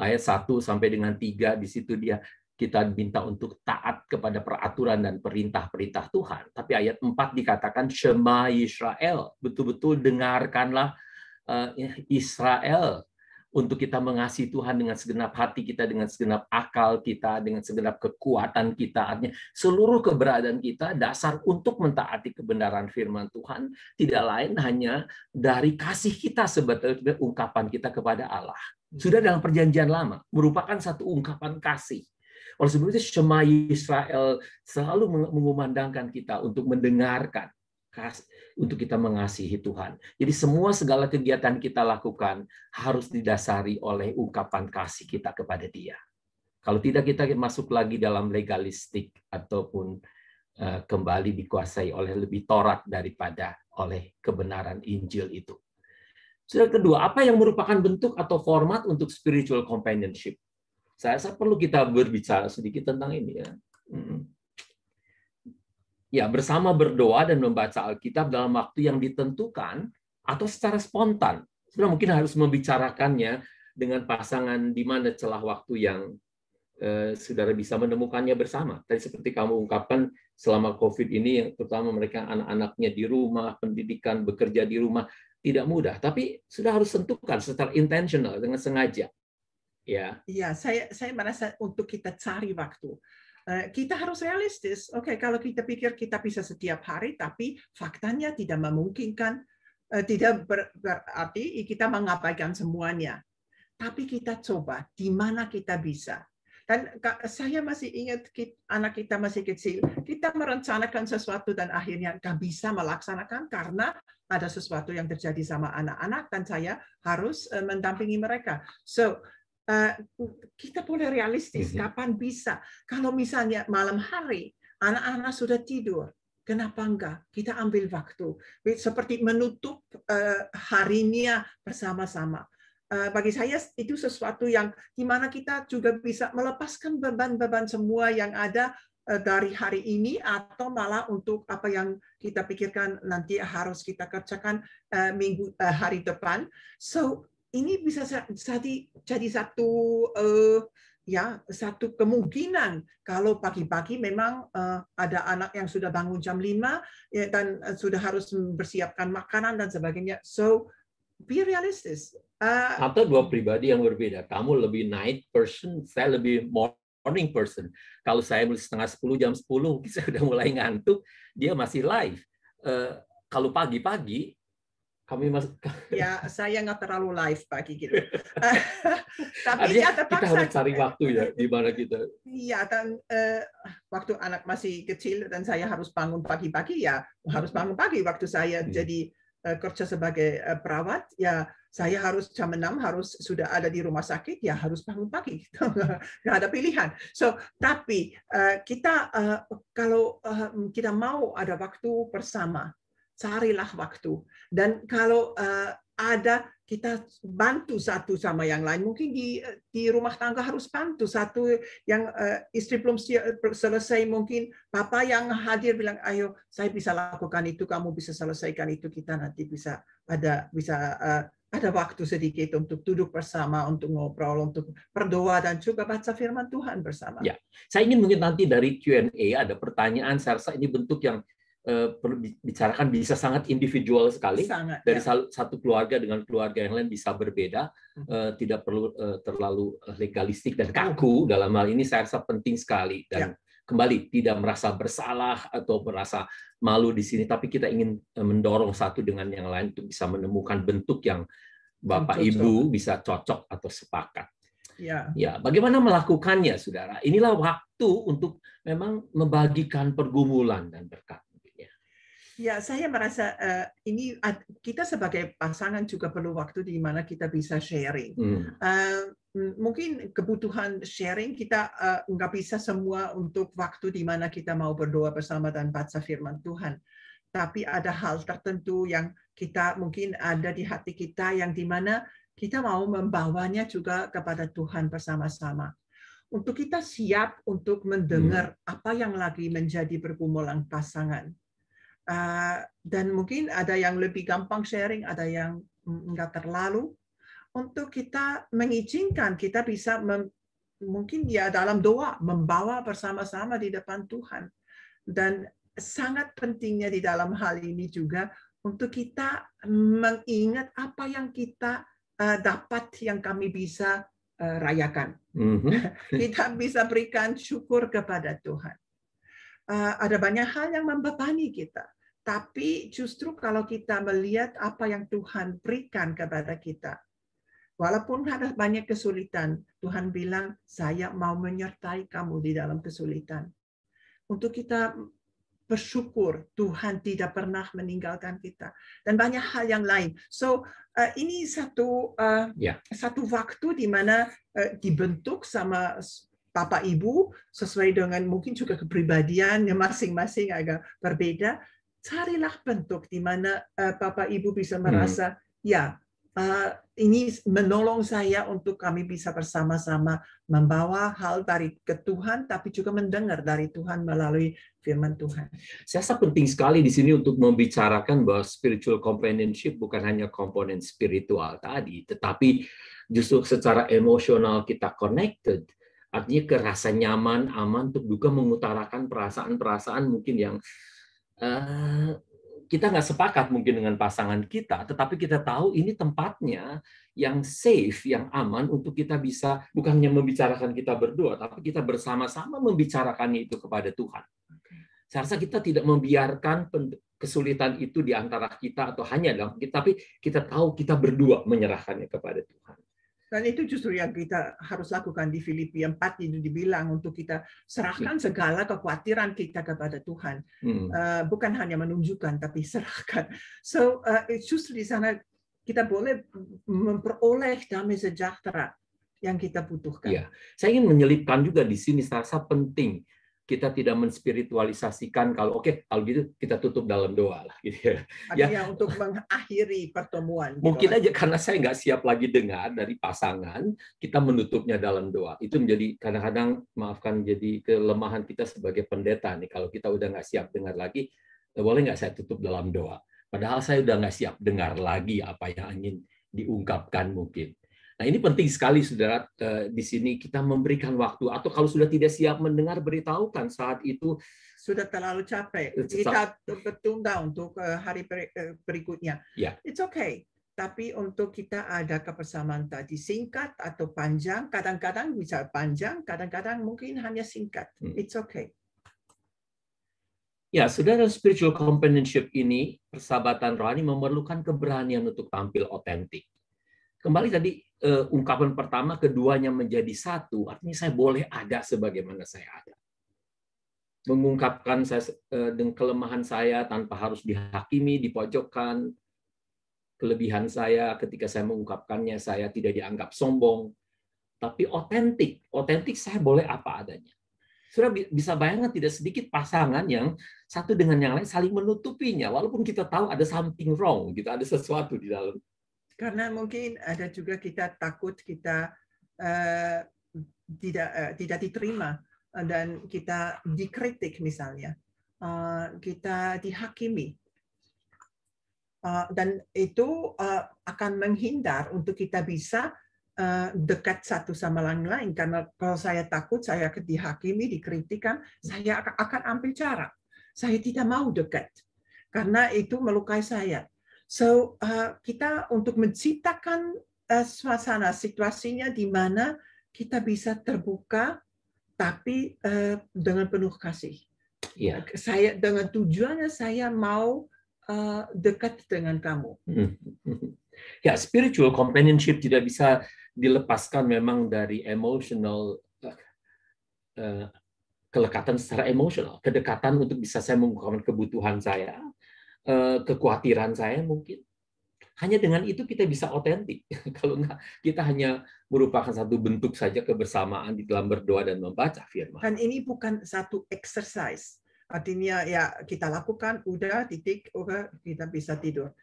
ayat 1 sampai dengan 3, di situ kita minta untuk taat kepada peraturan dan perintah-perintah Tuhan. Tapi ayat 4 dikatakan Shema Yisrael, betul-betul dengarkanlah Israel, untuk kita mengasihi Tuhan dengan segenap hati kita, dengan segenap akal kita, dengan segenap kekuatan kita. Artinya seluruh keberadaan kita dasar untuk mentaati kebenaran firman Tuhan, tidak lain hanya dari kasih kita sebetulnya, ungkapan kita kepada Allah. Sudah dalam perjanjian lama, merupakan satu ungkapan kasih. Oleh sebab itu Shema Israel selalu mengumandangkan kita untuk mendengarkan, untuk kita mengasihi Tuhan. Jadi semua segala kegiatan kita lakukan harus didasari oleh ungkapan kasih kita kepada Dia. Kalau tidak, kita masuk lagi dalam legalistik ataupun kembali dikuasai oleh lebih Taurat daripada oleh kebenaran Injil itu. Sudah kedua, apa yang merupakan bentuk atau format untuk spiritual companionship? Saya rasa perlu kita berbicara sedikit tentang ini, ya. Ya, bersama berdoa dan membaca Alkitab dalam waktu yang ditentukan atau secara spontan. Sudah mungkin harus membicarakannya dengan pasangan di mana celah waktu yang saudara bisa menemukannya bersama. Tadi seperti kamu ungkapkan, selama COVID ini, yang terutama mereka anak-anaknya di rumah, pendidikan, bekerja di rumah, tidak mudah. Tapi sudah harus tentukan secara intentional, dengan sengaja. Ya. Iya, saya merasa untuk kita cari waktu. Kita harus realistis. Oke, kalau kita pikir kita bisa setiap hari, tapi faktanya tidak memungkinkan, tidak berarti kita mengabaikan semuanya. Tapi kita coba di mana kita bisa. Dan saya masih ingat anak kita masih kecil, kita merencanakan sesuatu dan akhirnya nggak bisa melaksanakan karena ada sesuatu yang terjadi sama anak-anak dan saya harus mendampingi mereka. So, kita boleh realistis, kapan bisa. Kalau misalnya malam hari, anak-anak sudah tidur, kenapa enggak? Kita ambil waktu. Seperti menutup harinya bersama-sama. Bagi saya itu sesuatu yang dimana kita juga bisa melepaskan beban-beban semua yang ada dari hari ini, atau malah untuk apa yang kita pikirkan nanti harus kita kerjakan hari depan. So, ini bisa jadi satu kemungkinan kalau pagi-pagi memang ada anak yang sudah bangun jam 5 ya, dan sudah harus mempersiapkan makanan dan sebagainya. So, be realistis. Atau dua pribadi yang berbeda. Kamu lebih night person, saya lebih morning person. Kalau saya mulai setengah 10, jam 10, saya sudah mulai ngantuk, dia masih live. Kalau pagi-pagi, kami masuk. Ya, saya nggak terlalu live pagi gitu. Tapi ya terpaksa kita harus cari waktu ya di mana kita. Iya, dan waktu anak masih kecil dan saya harus bangun pagi-pagi, ya harus bangun pagi waktu saya jadi kerja sebagai perawat, ya saya harus jam 6 harus sudah ada di rumah sakit, ya harus bangun pagi. Nggak ada pilihan. Tapi kita kalau kita mau ada waktu bersama, carilah waktu. Dan kalau ada, kita bantu satu sama yang lain. Mungkin di rumah tangga harus bantu satu yang istri belum selesai, mungkin papa yang hadir bilang, ayo saya bisa lakukan itu, kamu bisa selesaikan itu, kita nanti bisa ada waktu sedikit untuk duduk bersama, untuk ngobrol, untuk berdoa, dan juga baca firman Tuhan bersama. Ya, saya ingin mungkin nanti dari Q&A ada pertanyaan. Saya rasa ini bentuk yang perlu dibicarakan, bisa sangat individual sekali. Sangat, dari ya. satu keluarga dengan keluarga yang lain bisa berbeda. Tidak perlu terlalu legalistik dan kaku. Dalam hal ini saya rasa penting sekali. Dan kembali, tidak merasa bersalah atau merasa malu di sini, tapi kita ingin mendorong satu dengan yang lain untuk bisa menemukan bentuk yang Bapak Ibu bisa cocok atau sepakat. Ya, bagaimana melakukannya, saudara? Inilah waktu untuk memang membagikan pergumulan dan berkat. Ya, saya merasa ini kita sebagai pasangan juga perlu waktu di mana kita bisa sharing. Mungkin kebutuhan sharing kita nggak bisa semua untuk waktu di mana kita mau berdoa bersama dan baca firman Tuhan. Tapi ada hal tertentu yang kita mungkin ada di hati kita yang di mana kita mau membawanya juga kepada Tuhan bersama-sama. Untuk kita siap untuk mendengar apa yang lagi menjadi pergumulan pasangan. Dan mungkin ada yang lebih gampang sharing, ada yang enggak terlalu. Untuk kita mengizinkan, kita bisa mungkin ya dalam doa membawa bersama-sama di depan Tuhan. Dan sangat pentingnya di dalam hal ini juga untuk kita mengingat apa yang kita dapat, yang kami bisa rayakan. Kita bisa berikan syukur kepada Tuhan. Ada banyak hal yang membebani kita. Tapi justru kalau kita melihat apa yang Tuhan berikan kepada kita, walaupun ada banyak kesulitan, Tuhan bilang, saya mau menyertai kamu di dalam kesulitan. Untuk kita bersyukur, Tuhan tidak pernah meninggalkan kita. Dan banyak hal yang lain. Ini satu waktu di mana dibentuk sama Bapak Ibu, sesuai dengan mungkin juga kepribadian yang masing-masing agak berbeda. Carilah bentuk di mana Bapak Ibu bisa merasa, ini menolong saya untuk kami bisa bersama-sama membawa hal dari ke Tuhan, tapi juga mendengar dari Tuhan melalui firman Tuhan. Saya rasa penting sekali di sini untuk membicarakan bahwa spiritual companionship bukan hanya komponen spiritual tadi, tetapi justru secara emosional kita connected. Artinya kerasa nyaman, aman untuk juga mengutarakan perasaan-perasaan mungkin yang kita nggak sepakat mungkin dengan pasangan kita, tetapi kita tahu ini tempatnya yang safe, yang aman untuk kita bisa bukannya membicarakan kita berdua, tapi kita bersama-sama membicarakannya itu kepada Tuhan. Saya rasa kita tidak membiarkan kesulitan itu di antara kita atau hanya dalam kita, tapi kita tahu kita berdua menyerahkannya kepada Tuhan. Dan itu justru yang kita harus lakukan di Filipi 4, itu dibilang untuk kita serahkan segala kekhawatiran kita kepada Tuhan. Bukan hanya menunjukkan, tapi serahkan. Justru di sana kita boleh memperoleh damai sejahtera yang kita butuhkan. Ya, saya ingin menyelipkan juga di sini, saya rasa penting kita tidak menspiritualisasikan kalau kalau gitu kita tutup dalam doa lah gitu ya. Artinya untuk mengakhiri pertemuan. Mungkin aja karena saya nggak siap lagi dengar dari pasangan, kita menutupnya dalam doa. Itu menjadi kadang-kadang, maafkan, jadi kelemahan kita sebagai pendeta nih. Kalau kita udah nggak siap dengar lagi, boleh nggak saya tutup dalam doa? Padahal saya udah nggak siap dengar lagi apa yang ingin diungkapkan mungkin. Nah, ini penting sekali, saudara, di sini kita memberikan waktu, atau kalau sudah tidak siap mendengar, beritahukan saat itu. Sudah terlalu capek, kita bertunda untuk hari berikutnya. It's okay. Tapi untuk kita ada kebersamaan tadi, singkat atau panjang, kadang-kadang bisa panjang, kadang-kadang mungkin hanya singkat. It's okay. Ya, saudara, spiritual companionship ini, persahabatan rohani memerlukan keberanian untuk tampil otentik. Kembali tadi, ungkapan pertama, keduanya menjadi satu, artinya saya boleh ada sebagaimana saya ada. Mengungkapkan saya dengan kelemahan saya tanpa harus dihakimi, dipojokkan. kelebihan saya ketika saya mengungkapkannya, saya tidak dianggap sombong, tapi otentik. Otentik saya boleh apa adanya. Sudah bisa bayangkan tidak sedikit pasangan yang satu dengan yang lain saling menutupinya, walaupun kita tahu ada something wrong, gitu, ada sesuatu di dalam. Karena mungkin ada juga kita takut kita tidak diterima dan kita dikritik misalnya, kita dihakimi. Dan itu akan menghindar untuk kita bisa dekat satu sama lain, karena kalau saya takut saya dihakimi, dikritikan, saya akan ambil jarak. Saya tidak mau dekat karena itu melukai saya. So kita untuk menciptakan suasana situasinya di mana kita bisa terbuka tapi dengan penuh kasih. Yeah. Saya dengan tujuannya saya mau dekat dengan kamu. Ya, spiritual companionship tidak bisa dilepaskan memang dari emotional, kelekatan secara emosional, kedekatan untuk bisa saya mengungkapkan kebutuhan saya, kekhawatiran saya mungkin. Hanya dengan itu kita bisa otentik. Kalau enggak, kita hanya merupakan satu bentuk saja kebersamaan di dalam berdoa dan membaca firman. Dan ini bukan satu exercise. Artinya ya kita lakukan, udah titik, udah kita bisa tidur.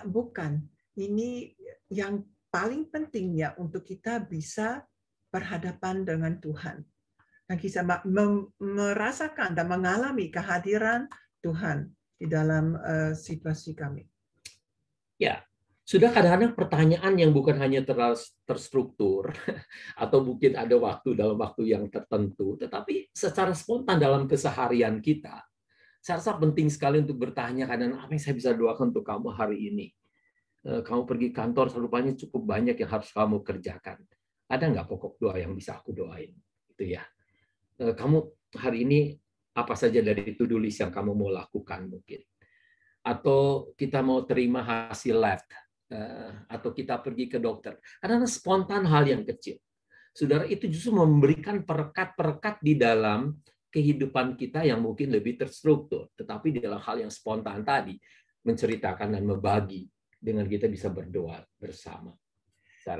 Bukan. Ini yang paling pentingnya untuk kita bisa berhadapan dengan Tuhan. Dan kita merasakan dan mengalami kehadiran Tuhan di dalam situasi kami. Ya, sudah kadang-kadang pertanyaan yang bukan hanya terstruktur atau mungkin ada waktu dalam waktu yang tertentu, tetapi secara spontan dalam keseharian kita. Saya rasa penting sekali untuk bertanya kadang apa yang saya bisa doakan untuk kamu hari ini. Kamu pergi kantor, rupanya cukup banyak yang harus kamu kerjakan. Ada nggak pokok doa yang bisa aku doain? Itu ya. Kamu hari ini apa saja dari to-do list yang kamu mau lakukan mungkin? Atau kita mau terima hasil lab, atau kita pergi ke dokter. Karena spontan hal yang kecil. Saudara, itu justru memberikan perekat-perekat di dalam kehidupan kita yang mungkin lebih terstruktur. Tetapi di dalam hal yang spontan tadi, menceritakan dan membagi, dengan kita bisa berdoa bersama.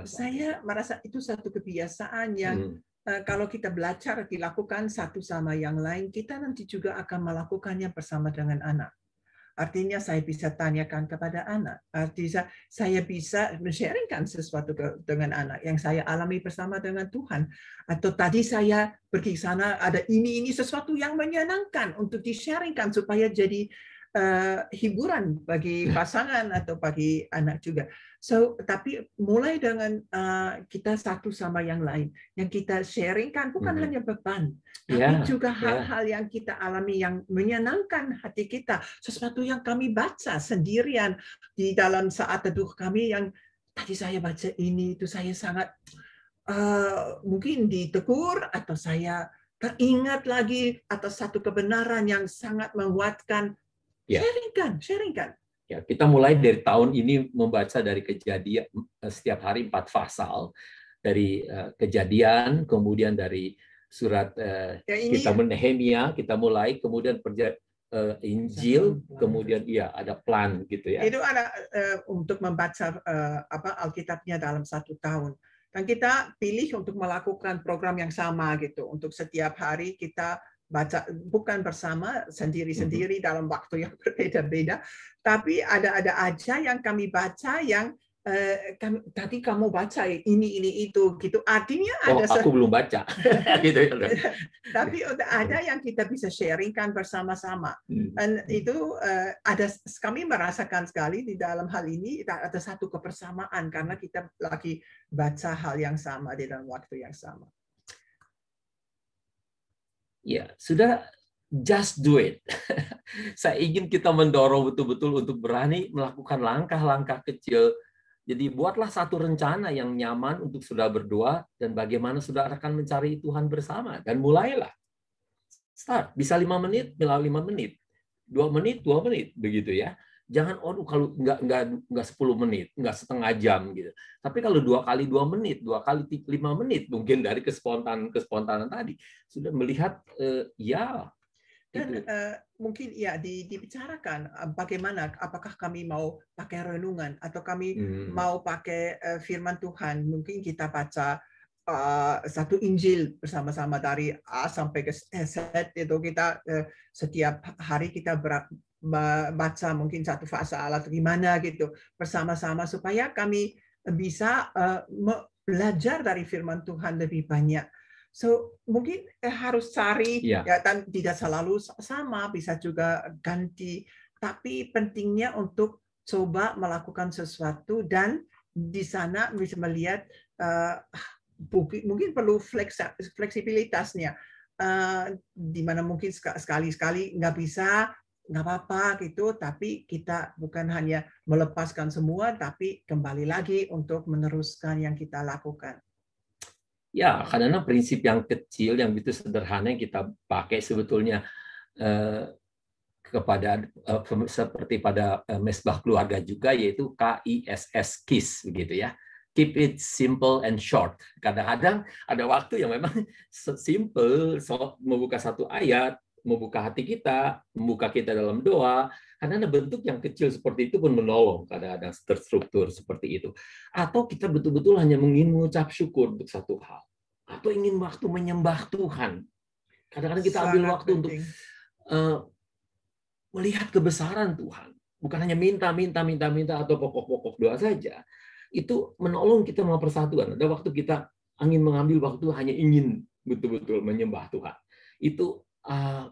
Saya merasa itu satu kebiasaan yang kalau kita belajar dilakukan satu sama yang lain, kita nanti juga akan melakukannya bersama dengan anak. Artinya saya bisa tanyakan kepada anak. Artinya saya bisa men-sharingkan sesuatu dengan anak yang saya alami bersama dengan Tuhan. Atau tadi saya pergi sana ada ini sesuatu yang menyenangkan untuk di-sharingkan supaya jadi hiburan bagi pasangan atau bagi anak juga. So, tapi mulai dengan kita satu sama yang lain, yang kita sharingkan bukan hanya beban, tapi juga hal-hal yang kita alami yang menyenangkan hati kita, sesuatu yang kami baca sendirian di dalam saat teduh kami yang tadi saya baca ini itu saya sangat mungkin ditegur atau saya teringat lagi atas satu kebenaran yang sangat menguatkan. Sharingkan. Ya, kita mulai dari tahun ini membaca dari Kejadian setiap hari 4 pasal dari Kejadian, kemudian dari surat kitab Nehemia kita mulai, kemudian Injil, kemudian ada plan gitu ya. Itu ada untuk membaca Alkitabnya dalam 1 tahun. Dan kita pilih untuk melakukan program yang sama gitu. Untuk setiap hari kita baca bukan bersama sendiri-sendiri dalam waktu yang berbeda-beda, tapi ada aja yang kami baca yang tadi kamu baca ini itu gitu. Artinya ada aku belum baca gitu ya. Tapi ada yang kita bisa sharingkan bersama-sama. Dan itu kami merasakan sekali di dalam hal ini ada satu kebersamaan karena kita lagi baca hal yang sama di dalam waktu yang sama. Ya, sudah, just do it. Saya ingin kita mendorong betul-betul untuk berani melakukan langkah-langkah kecil. Jadi buatlah satu rencana yang nyaman untuk saudara berdoa dan bagaimana saudara akan mencari Tuhan bersama. Dan mulailah. Start. Bisa 5 menit, 5 menit. 2 menit, 2 menit. Begitu ya. Jangan, kalau nggak 10 menit, nggak setengah jam gitu. Tapi kalau 2 kali 2 menit, 2 kali 5 menit, mungkin dari kespontanan tadi sudah melihat Dan mungkin ya dibicarakan bagaimana, apakah kami mau pakai renungan atau kami mau pakai firman Tuhan. Mungkin kita baca satu Injil bersama-sama dari A sampai ke Z, itu kita setiap hari kita baca mungkin satu pasal atau gimana gitu bersama-sama supaya kami bisa belajar dari firman Tuhan lebih banyak. So mungkin harus cari ya, dan tidak selalu sama, bisa juga ganti. Tapi pentingnya untuk coba melakukan sesuatu dan di sana bisa melihat mungkin perlu fleksibilitasnya. Di mana mungkin sekali-sekali nggak bisa, nggak apa-apa gitu. Tapi kita bukan hanya melepaskan semua, tapi kembali lagi untuk meneruskan yang kita lakukan. Ya, karena prinsip yang kecil, yang begitu sederhana yang kita pakai sebetulnya kepada seperti pada mesbah keluarga juga, yaitu KISS, KISS begitu ya. Keep it simple and short. Kadang-kadang ada waktu yang memang simple, membuka satu ayat, membuka hati kita, membuka kita dalam doa. Karena ada bentuk yang kecil seperti itu pun menolong, kadang-kadang terstruktur seperti itu. Atau kita betul-betul hanya ingin mengucap syukur untuk satu hal. Atau ingin waktu menyembah Tuhan. Kadang-kadang kita ambil waktu untuk melihat kebesaran Tuhan. Bukan hanya minta atau pokok-pokok doa saja. Itu menolong kita mau persatuan. Ada waktu kita ingin mengambil waktu hanya ingin betul-betul menyembah Tuhan. Itu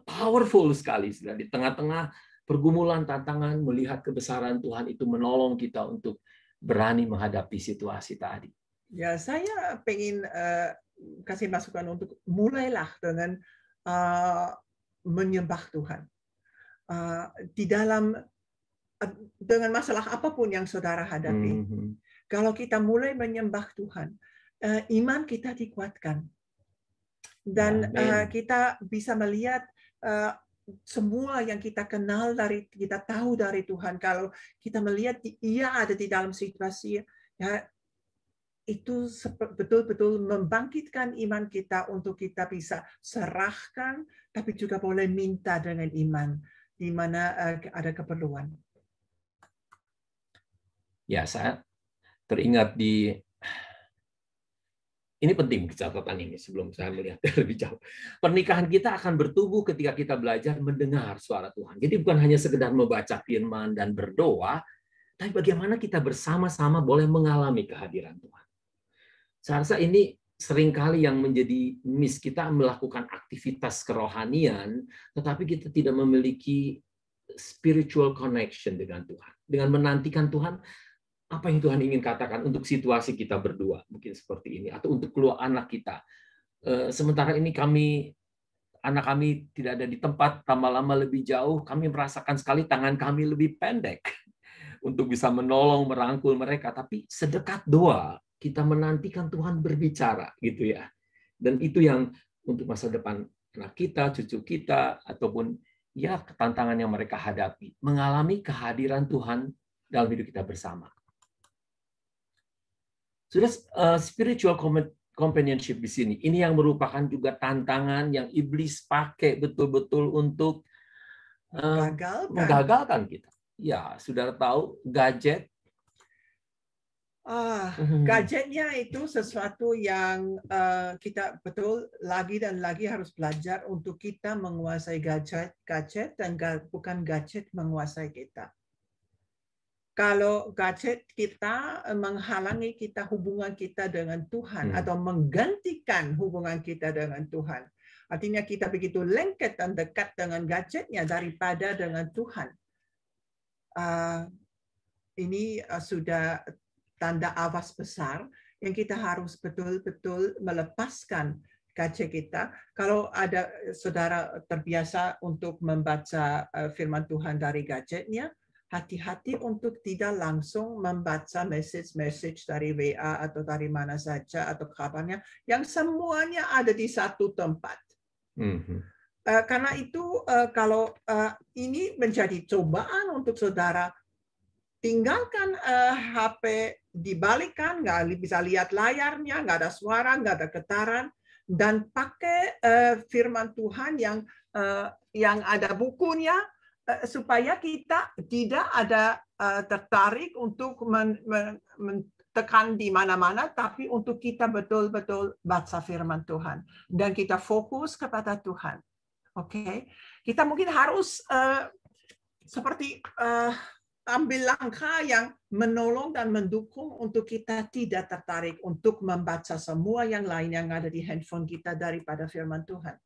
powerful sekali. Di tengah-tengah pergumulan, tantangan, melihat kebesaran Tuhan itu menolong kita untuk berani menghadapi situasi tadi. Ya, saya pengen kasih masukan untuk mulailah dengan menyembah Tuhan. Di dalam dengan masalah apapun yang saudara hadapi. Kalau kita mulai menyembah Tuhan, iman kita dikuatkan. Dan kita bisa melihat semua yang kita kenal kita tahu dari Tuhan. Kalau kita melihat Ia ada di dalam situasi, ya, itu betul-betul membangkitkan iman kita untuk kita bisa serahkan, tapi juga boleh minta dengan iman di mana ada keperluan. Ya, saya teringat ini penting catatan ini sebelum saya melihat lebih jauh. Pernikahan kita akan bertumbuh ketika kita belajar mendengar suara Tuhan. Jadi bukan hanya sekedar membaca firman dan berdoa, tapi bagaimana kita bersama-sama boleh mengalami kehadiran Tuhan. Saya rasa ini seringkali yang menjadi miss, kita melakukan aktivitas kerohanian, tetapi kita tidak memiliki spiritual connection dengan Tuhan. Dengan menantikan Tuhan, apa yang Tuhan ingin katakan untuk situasi kita berdua, mungkin seperti ini, atau untuk keluar anak kita. Sementara ini anak kami tidak ada di tempat, tambah lama lebih jauh, kami merasakan sekali tangan kami lebih pendek untuk bisa menolong, merangkul mereka. Tapi sedekat doa, kita menantikan Tuhan berbicara, gitu ya. Dan itu yang untuk masa depan anak kita, cucu kita, ataupun ya tantangan yang mereka hadapi, mengalami kehadiran Tuhan dalam hidup kita bersama. Sudah spiritual companionship di sini. Ini yang merupakan juga tantangan yang iblis pakai betul-betul untuk menggagalkan kita. Ya, sudah tahu gadget. Gadgetnya itu sesuatu yang kita betul lagi dan lagi harus belajar untuk kita menguasai gadget dan bukan gadget menguasai kita. Kalau gadget kita menghalangi kita hubungan kita dengan Tuhan atau menggantikan hubungan kita dengan Tuhan. Artinya kita begitu lengket dan dekat dengan gadgetnya daripada dengan Tuhan. Ini sudah tanda awas besar yang kita harus betul-betul melepaskan gadget kita. Kalau ada saudara terbiasa untuk membaca firman Tuhan dari gadgetnya, hati-hati untuk tidak langsung membaca message dari WA atau dari mana saja atau kabarnya yang semuanya ada di satu tempat. Karena itu kalau ini menjadi cobaan untuk saudara, tinggalkan HP, dibalikan, nggak bisa lihat layarnya, nggak ada suara, nggak ada getaran, dan pakai firman Tuhan yang ada bukunya, supaya kita tidak ada tertarik untuk tekan di mana-mana, tapi untuk kita betul-betul baca firman Tuhan dan kita fokus kepada Tuhan. Oke, kita mungkin harus seperti ambil langkah yang menolong dan mendukung untuk kita tidak tertarik untuk membaca semua yang lain yang ada di handphone kita daripada firman Tuhan.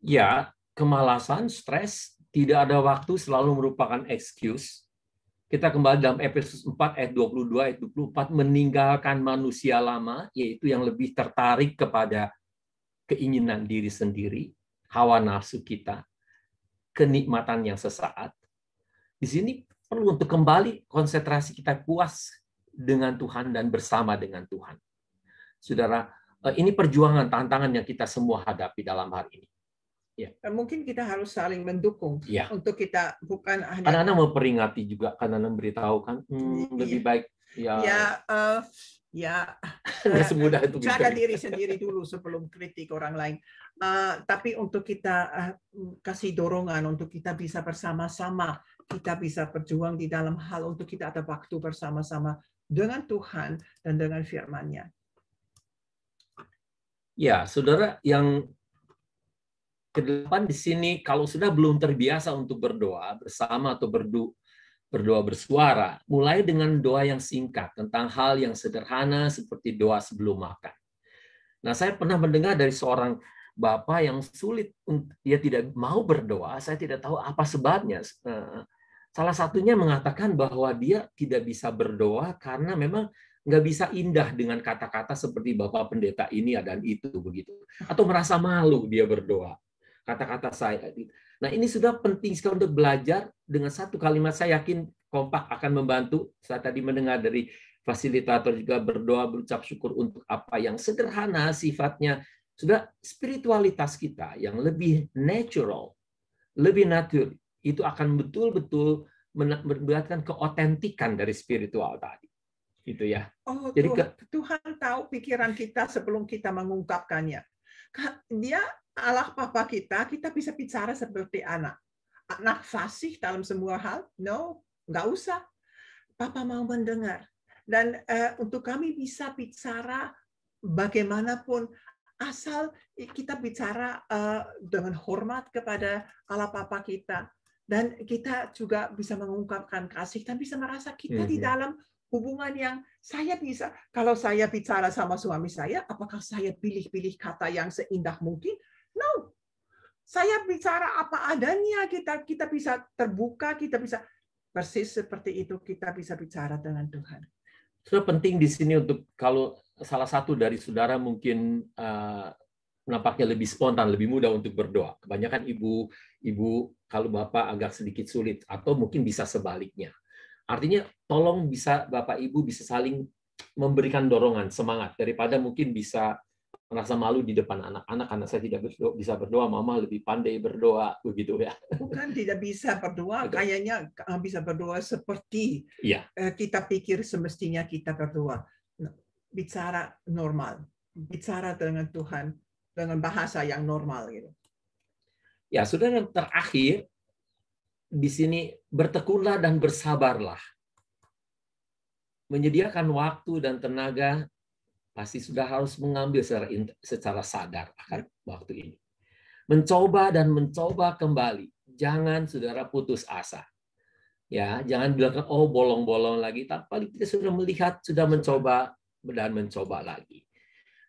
Ya, kemalasan, stres, tidak ada waktu selalu merupakan excuse. Kita kembali dalam Efesus 4 ayat 22 ayat 24, meninggalkan manusia lama, yaitu yang lebih tertarik kepada keinginan diri sendiri, hawa nafsu kita, kenikmatan yang sesaat. Di sini perlu untuk kembali konsentrasi kita puas dengan Tuhan dan bersama dengan Tuhan. Saudara, ini perjuangan, tantangan yang kita semua hadapi dalam hari ini. Ya. Mungkin kita harus saling mendukung untuk kita bukan hanya. Anak-anak memperingati juga, karena memberitahukan lebih baik nggak semudah itu. Jaga diri sendiri dulu sebelum kritik orang lain. Tapi untuk kita kasih dorongan untuk kita bisa bersama-sama, kita bisa berjuang di dalam hal untuk kita ada waktu bersama-sama dengan Tuhan dan dengan firman-Nya. Ya, saudara, yang kedepan di sini, kalau sudah belum terbiasa untuk berdoa bersama atau berdoa bersuara, mulai dengan doa yang singkat tentang hal yang sederhana seperti doa sebelum makan. Nah, saya pernah mendengar dari seorang bapak yang sulit, dia tidak mau berdoa, saya tidak tahu apa sebabnya. Salah satunya mengatakan bahwa dia tidak bisa berdoa karena memang nggak bisa indah dengan kata-kata seperti Bapak Pendeta ini dan itu begitu, atau merasa malu dia berdoa. Kata-kata saya. Nah, ini sudah penting sekali untuk belajar dengan satu kalimat. Saya yakin kompak akan membantu. Saya tadi mendengar dari fasilitator juga berdoa, berucap syukur untuk apa yang sederhana sifatnya. Sudah spiritualitas kita yang lebih natural, lebih natural, itu akan betul-betul membuatkan keotentikan dari spiritual tadi. Gitu ya. Oh, jadi Tuhan tahu pikiran kita sebelum kita mengungkapkannya. Dia Allah Papa kita bisa bicara seperti anak. Anak fasih dalam semua hal? No, nggak usah. Papa mau mendengar. Dan untuk kami bisa bicara bagaimanapun, asal kita bicara dengan hormat kepada Allah Papa kita. Dan kita juga bisa mengungkapkan kasih dan bisa merasa kita di dalam hubungan yang saya bisa. Kalau saya bicara sama suami saya, apakah saya pilih-pilih kata yang seindah mungkin? No. Saya bicara apa adanya, kita bisa terbuka, kita bisa persis seperti itu, kita bisa bicara dengan Tuhan. Sudah penting di sini untuk kalau salah satu dari saudara mungkin nampaknya lebih spontan, lebih mudah untuk berdoa. Kebanyakan ibu kalau Bapak agak sedikit sulit, atau mungkin bisa sebaliknya. Artinya tolong bisa Bapak Ibu bisa saling memberikan dorongan, semangat, daripada mungkin bisa merasa malu di depan anak-anak karena saya tidak bisa berdoa, mama lebih pandai berdoa, begitu ya. Bukan tidak bisa berdoa, kayaknya bisa berdoa seperti kita pikir semestinya kita berdoa. Bicara normal, bicara dengan Tuhan dengan bahasa yang normal gitu. Ya, sudah yang terakhir di sini, bertekunlah dan bersabarlah. Menyediakan waktu dan tenaga pasti sudah harus mengambil secara sadar akan waktu ini. Mencoba dan mencoba kembali. Jangan saudara putus asa. Ya, jangan bilang oh bolong-bolong lagi. Tapi kita sudah melihat, sudah mencoba dan mencoba lagi.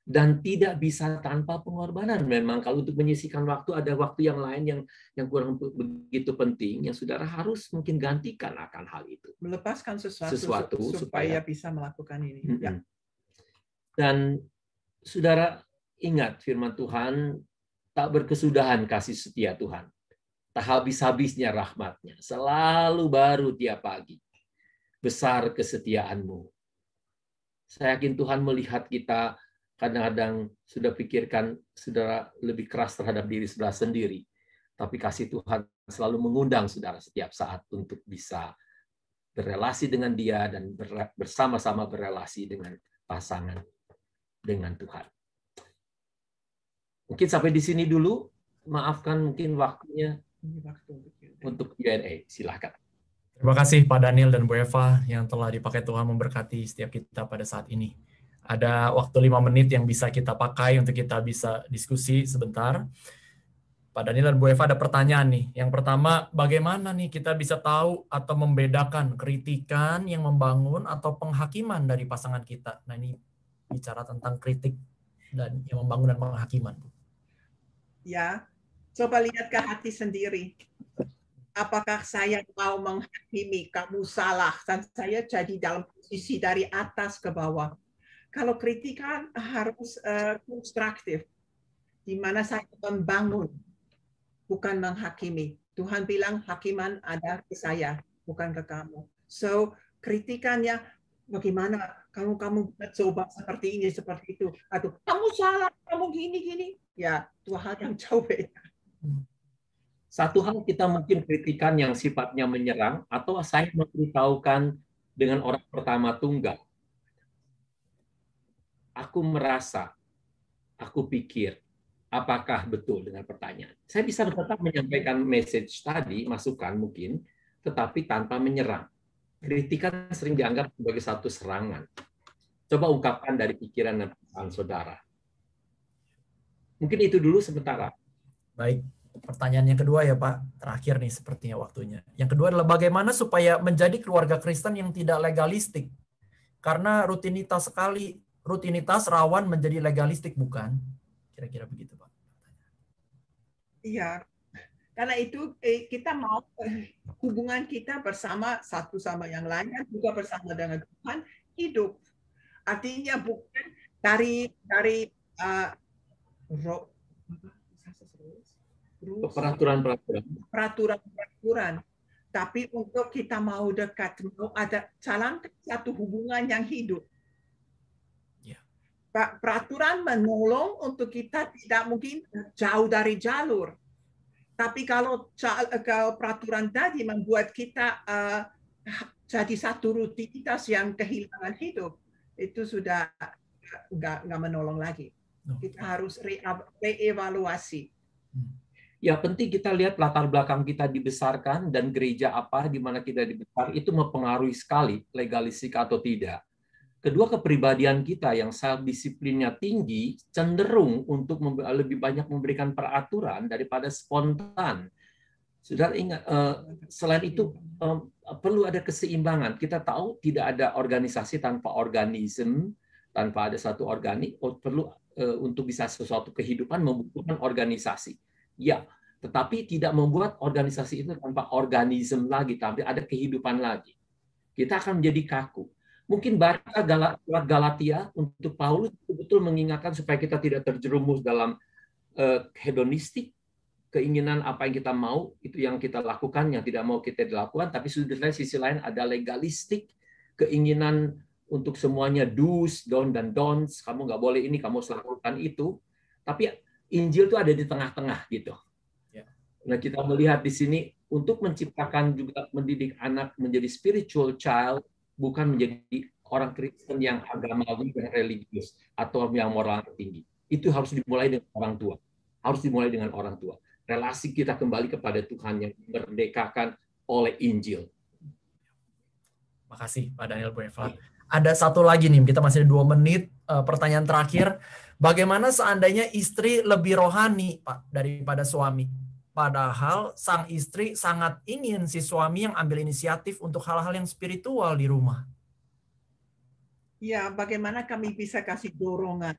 Dan tidak bisa tanpa pengorbanan. Memang kalau untuk menyisihkan waktu, ada waktu yang lain yang kurang begitu penting, yang saudara harus mungkin gantikan akan hal itu. Melepaskan sesuatu supaya bisa melakukan ini. Ya. Dan saudara ingat firman Tuhan, tak berkesudahan kasih setia Tuhan. Tak habis-habisnya rahmat-Nya. Selalu baru tiap pagi. Besar kesetiaanmu. Saya yakin Tuhan melihat kita kadang-kadang sudah pikirkan saudara lebih keras terhadap diri saudara sendiri. Tapi kasih Tuhan selalu mengundang saudara setiap saat untuk bisa berelasi dengan Dia dan bersama-sama berelasi dengan pasangan dengan Tuhan. Mungkin sampai di sini dulu. Maafkan mungkin waktunya Ini waktu untuk Q&A. untuk Q&A. Silakan. Terima kasih Pak Daniel dan Bu Eva yang telah dipakai Tuhan memberkati setiap kita pada saat ini. Ada waktu 5 menit yang bisa kita pakai untuk kita bisa diskusi sebentar. Pak Daniel dan Bu Eva ada pertanyaan nih. Yang pertama, bagaimana nih kita bisa tahu atau membedakan kritikan yang membangun atau penghakiman dari pasangan kita? Nah, ini bicara tentang kritik dan yang membangun dan penghakiman. Ya, coba lihat ke hati sendiri. Apakah saya mau menghakimi kamu salah dan saya jadi dalam posisi dari atas ke bawah? Kalau kritikan harus konstruktif, di mana saya membangun, bukan menghakimi. Tuhan bilang hakiman ada ke saya, bukan ke kamu. So kritikannya bagaimana kamu coba seperti ini seperti itu, atau kamu salah, kamu gini. Ya, dua hal yang jauh beda. Satu hal kita mungkin kritikan yang sifatnya menyerang atau saya memberitahukan dengan orang pertama tunggal. Aku merasa, aku pikir, apakah betul dengan pertanyaan. Saya bisa tetap menyampaikan message tadi, masukan mungkin, tetapi tanpa menyerang. Kritikan sering dianggap sebagai satu serangan. Coba ungkapkan dari pikiran dan perasaan saudara. Mungkin itu dulu sementara. Baik. Pertanyaan yang kedua ya Pak, terakhir nih sepertinya waktunya. Yang kedua adalah bagaimana supaya menjadi keluarga Kristen yang tidak legalistik? Karena rutinitas rawan menjadi legalistik, bukan? Kira-kira begitu Pak. Iya, karena itu kita mau hubungan kita bersama satu sama yang lain, juga bersama dengan Tuhan hidup. Artinya bukan dari peraturan, tapi untuk kita mau dekat, mau ada jalankan satu hubungan yang hidup. Peraturan menolong untuk kita tidak mungkin jauh dari jalur, tapi kalau peraturan tadi membuat kita jadi satu rutinitas yang kehilangan hidup, itu sudah nggak menolong lagi. Kita harus reevaluasi. Ya, penting kita lihat latar belakang kita dibesarkan dan gereja apa di mana kita dibesar itu mempengaruhi sekali legalistik atau tidak. Kedua, kepribadian kita yang self-disiplinnya tinggi cenderung untuk lebih banyak memberikan peraturan daripada spontan. Saudara ingat, selain itu perlu ada keseimbangan. Kita tahu tidak ada organisasi tanpa organisme, tanpa ada satu organik. Perlu untuk bisa sesuatu kehidupan membutuhkan organisasi. Ya, tetapi tidak membuat organisasi itu tanpa organisme lagi, tapi ada kehidupan lagi. Kita akan menjadi kaku. Mungkin baca surat Galatia untuk Paulus betul mengingatkan supaya kita tidak terjerumus dalam hedonistik, keinginan apa yang kita mau, itu yang kita lakukan, yang tidak mau kita dilakukan, tapi di sisi lain ada legalistik, keinginan untuk semuanya do's, dan don'ts, kamu nggak boleh ini, kamu harus lakukan itu. Tapi Injil itu ada di tengah-tengah gitu. Nah, kita melihat di sini untuk menciptakan juga mendidik anak menjadi spiritual child, bukan menjadi orang Kristen yang agamawi dan religius atau yang moral tinggi. Itu harus dimulai dengan orang tua. Harus dimulai dengan orang tua. Relasi kita kembali kepada Tuhan yang merdekakan oleh Injil. Makasih Pak Daniel, Bu Eva. Ada satu lagi nih, kita masih ada 2 menit. Pertanyaan terakhir, bagaimana seandainya istri lebih rohani Pak daripada suami? Padahal sang istri sangat ingin si suami yang ambil inisiatif untuk hal-hal yang spiritual di rumah. Ya, bagaimana kami bisa kasih dorongan,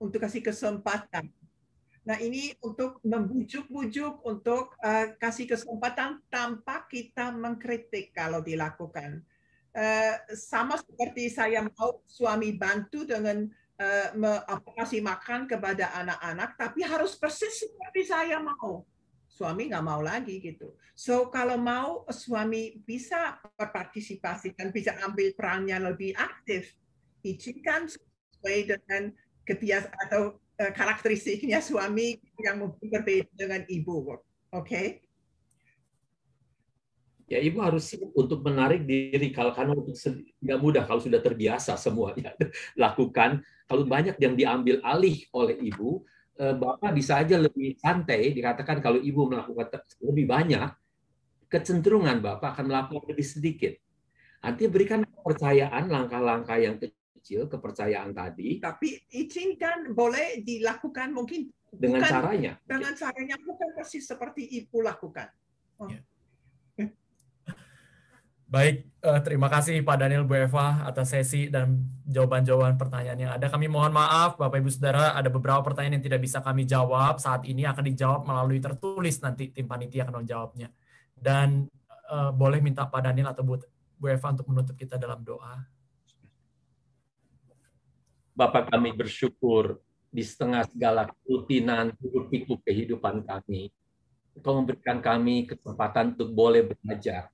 untuk kasih kesempatan. Nah, ini untuk membujuk-bujuk, untuk kasih kesempatan tanpa kita mengkritik kalau dilakukan. Sama seperti saya mau suami bantu dengan kasih makan kepada anak-anak, tapi harus persis seperti saya mau. Suami nggak mau lagi gitu. So kalau mau suami bisa berpartisipasi dan bisa ambil perannya lebih aktif, izinkan sesuai dengan kebiasaan atau karakteristiknya suami yang berbeda dengan ibu. Oke? Ya, ibu harus siap untuk menarik diri karena tidak mudah kalau sudah terbiasa semuanya lakukan. Kalau banyak yang diambil alih oleh ibu, Bapak bisa aja lebih santai, dikatakan kalau Ibu melakukan lebih banyak, kecenderungan Bapak akan melakukan lebih sedikit. Artinya berikan kepercayaan, langkah-langkah yang kecil, kepercayaan tadi. Tapi izinkan boleh dilakukan mungkin Dengan bukan caranya. dengan caranya bukan persis seperti Ibu lakukan. Ya. Baik, terima kasih Pak Daniel, Bu Eva atas sesi dan jawaban-jawaban pertanyaan yang ada. Kami mohon maaf Bapak Ibu Saudara, ada beberapa pertanyaan yang tidak bisa kami jawab saat ini, akan dijawab melalui tertulis, nanti tim panitia akan menjawabnya. Dan boleh minta Pak Daniel atau Bu Eva untuk menutup kita dalam doa. Bapak, kami bersyukur di setengah segala kerutinan hiruk-pikuk kehidupan kami, Engkau memberikan kami kesempatan untuk boleh belajar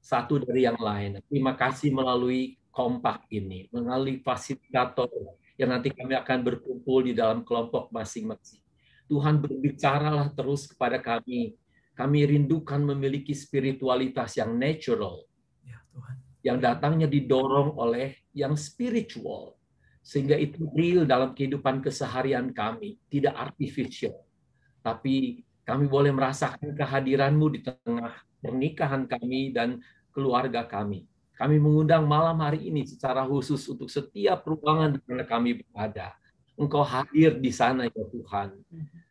satu dari yang lain. Terima kasih melalui kompak ini, melalui fasilitator yang nanti kami akan berkumpul di dalam kelompok masing-masing. Tuhan, berbicaralah terus kepada kami. Kami rindukan memiliki spiritualitas yang natural, Ya, Tuhan. yang datangnya didorong oleh yang spiritual, sehingga itu real dalam kehidupan keseharian kami, tidak artificial. Tapi kami boleh merasakan kehadiran-Mu di tengah pernikahan kami dan keluarga kami. Kami mengundang malam hari ini secara khusus untuk setiap ruangan di mana kami berada. Engkau hadir di sana ya Tuhan.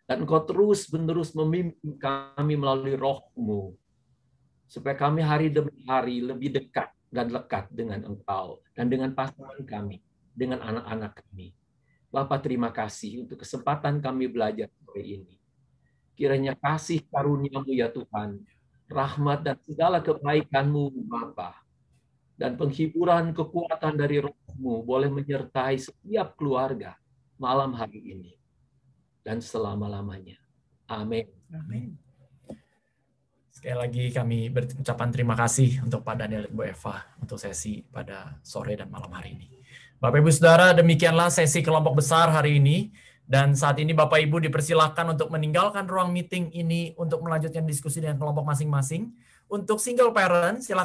Dan Engkau terus-menerus memimpin kami melalui Roh-Mu. Supaya kami hari demi hari lebih dekat dan lekat dengan Engkau. Dan dengan pasangan kami, dengan anak-anak kami. Bapak, terima kasih untuk kesempatan kami belajar sore ini. Kiranya kasih karunia-Mu ya Tuhan, rahmat dan segala kebaikan-Mu Bapa, dan penghiburan kekuatan dari Roh-Mu boleh menyertai setiap keluarga malam hari ini dan selama-lamanya. Amin. Amin. Sekali lagi kami berucapan terima kasih untuk Pak Daniel dan Bu Eva untuk sesi pada sore dan malam hari ini. Bapak Ibu Saudara, demikianlah sesi kelompok besar hari ini. Dan saat ini Bapak Ibu dipersilakan untuk meninggalkan ruang meeting ini untuk melanjutkan diskusi dengan kelompok masing-masing. Untuk single parent, silakan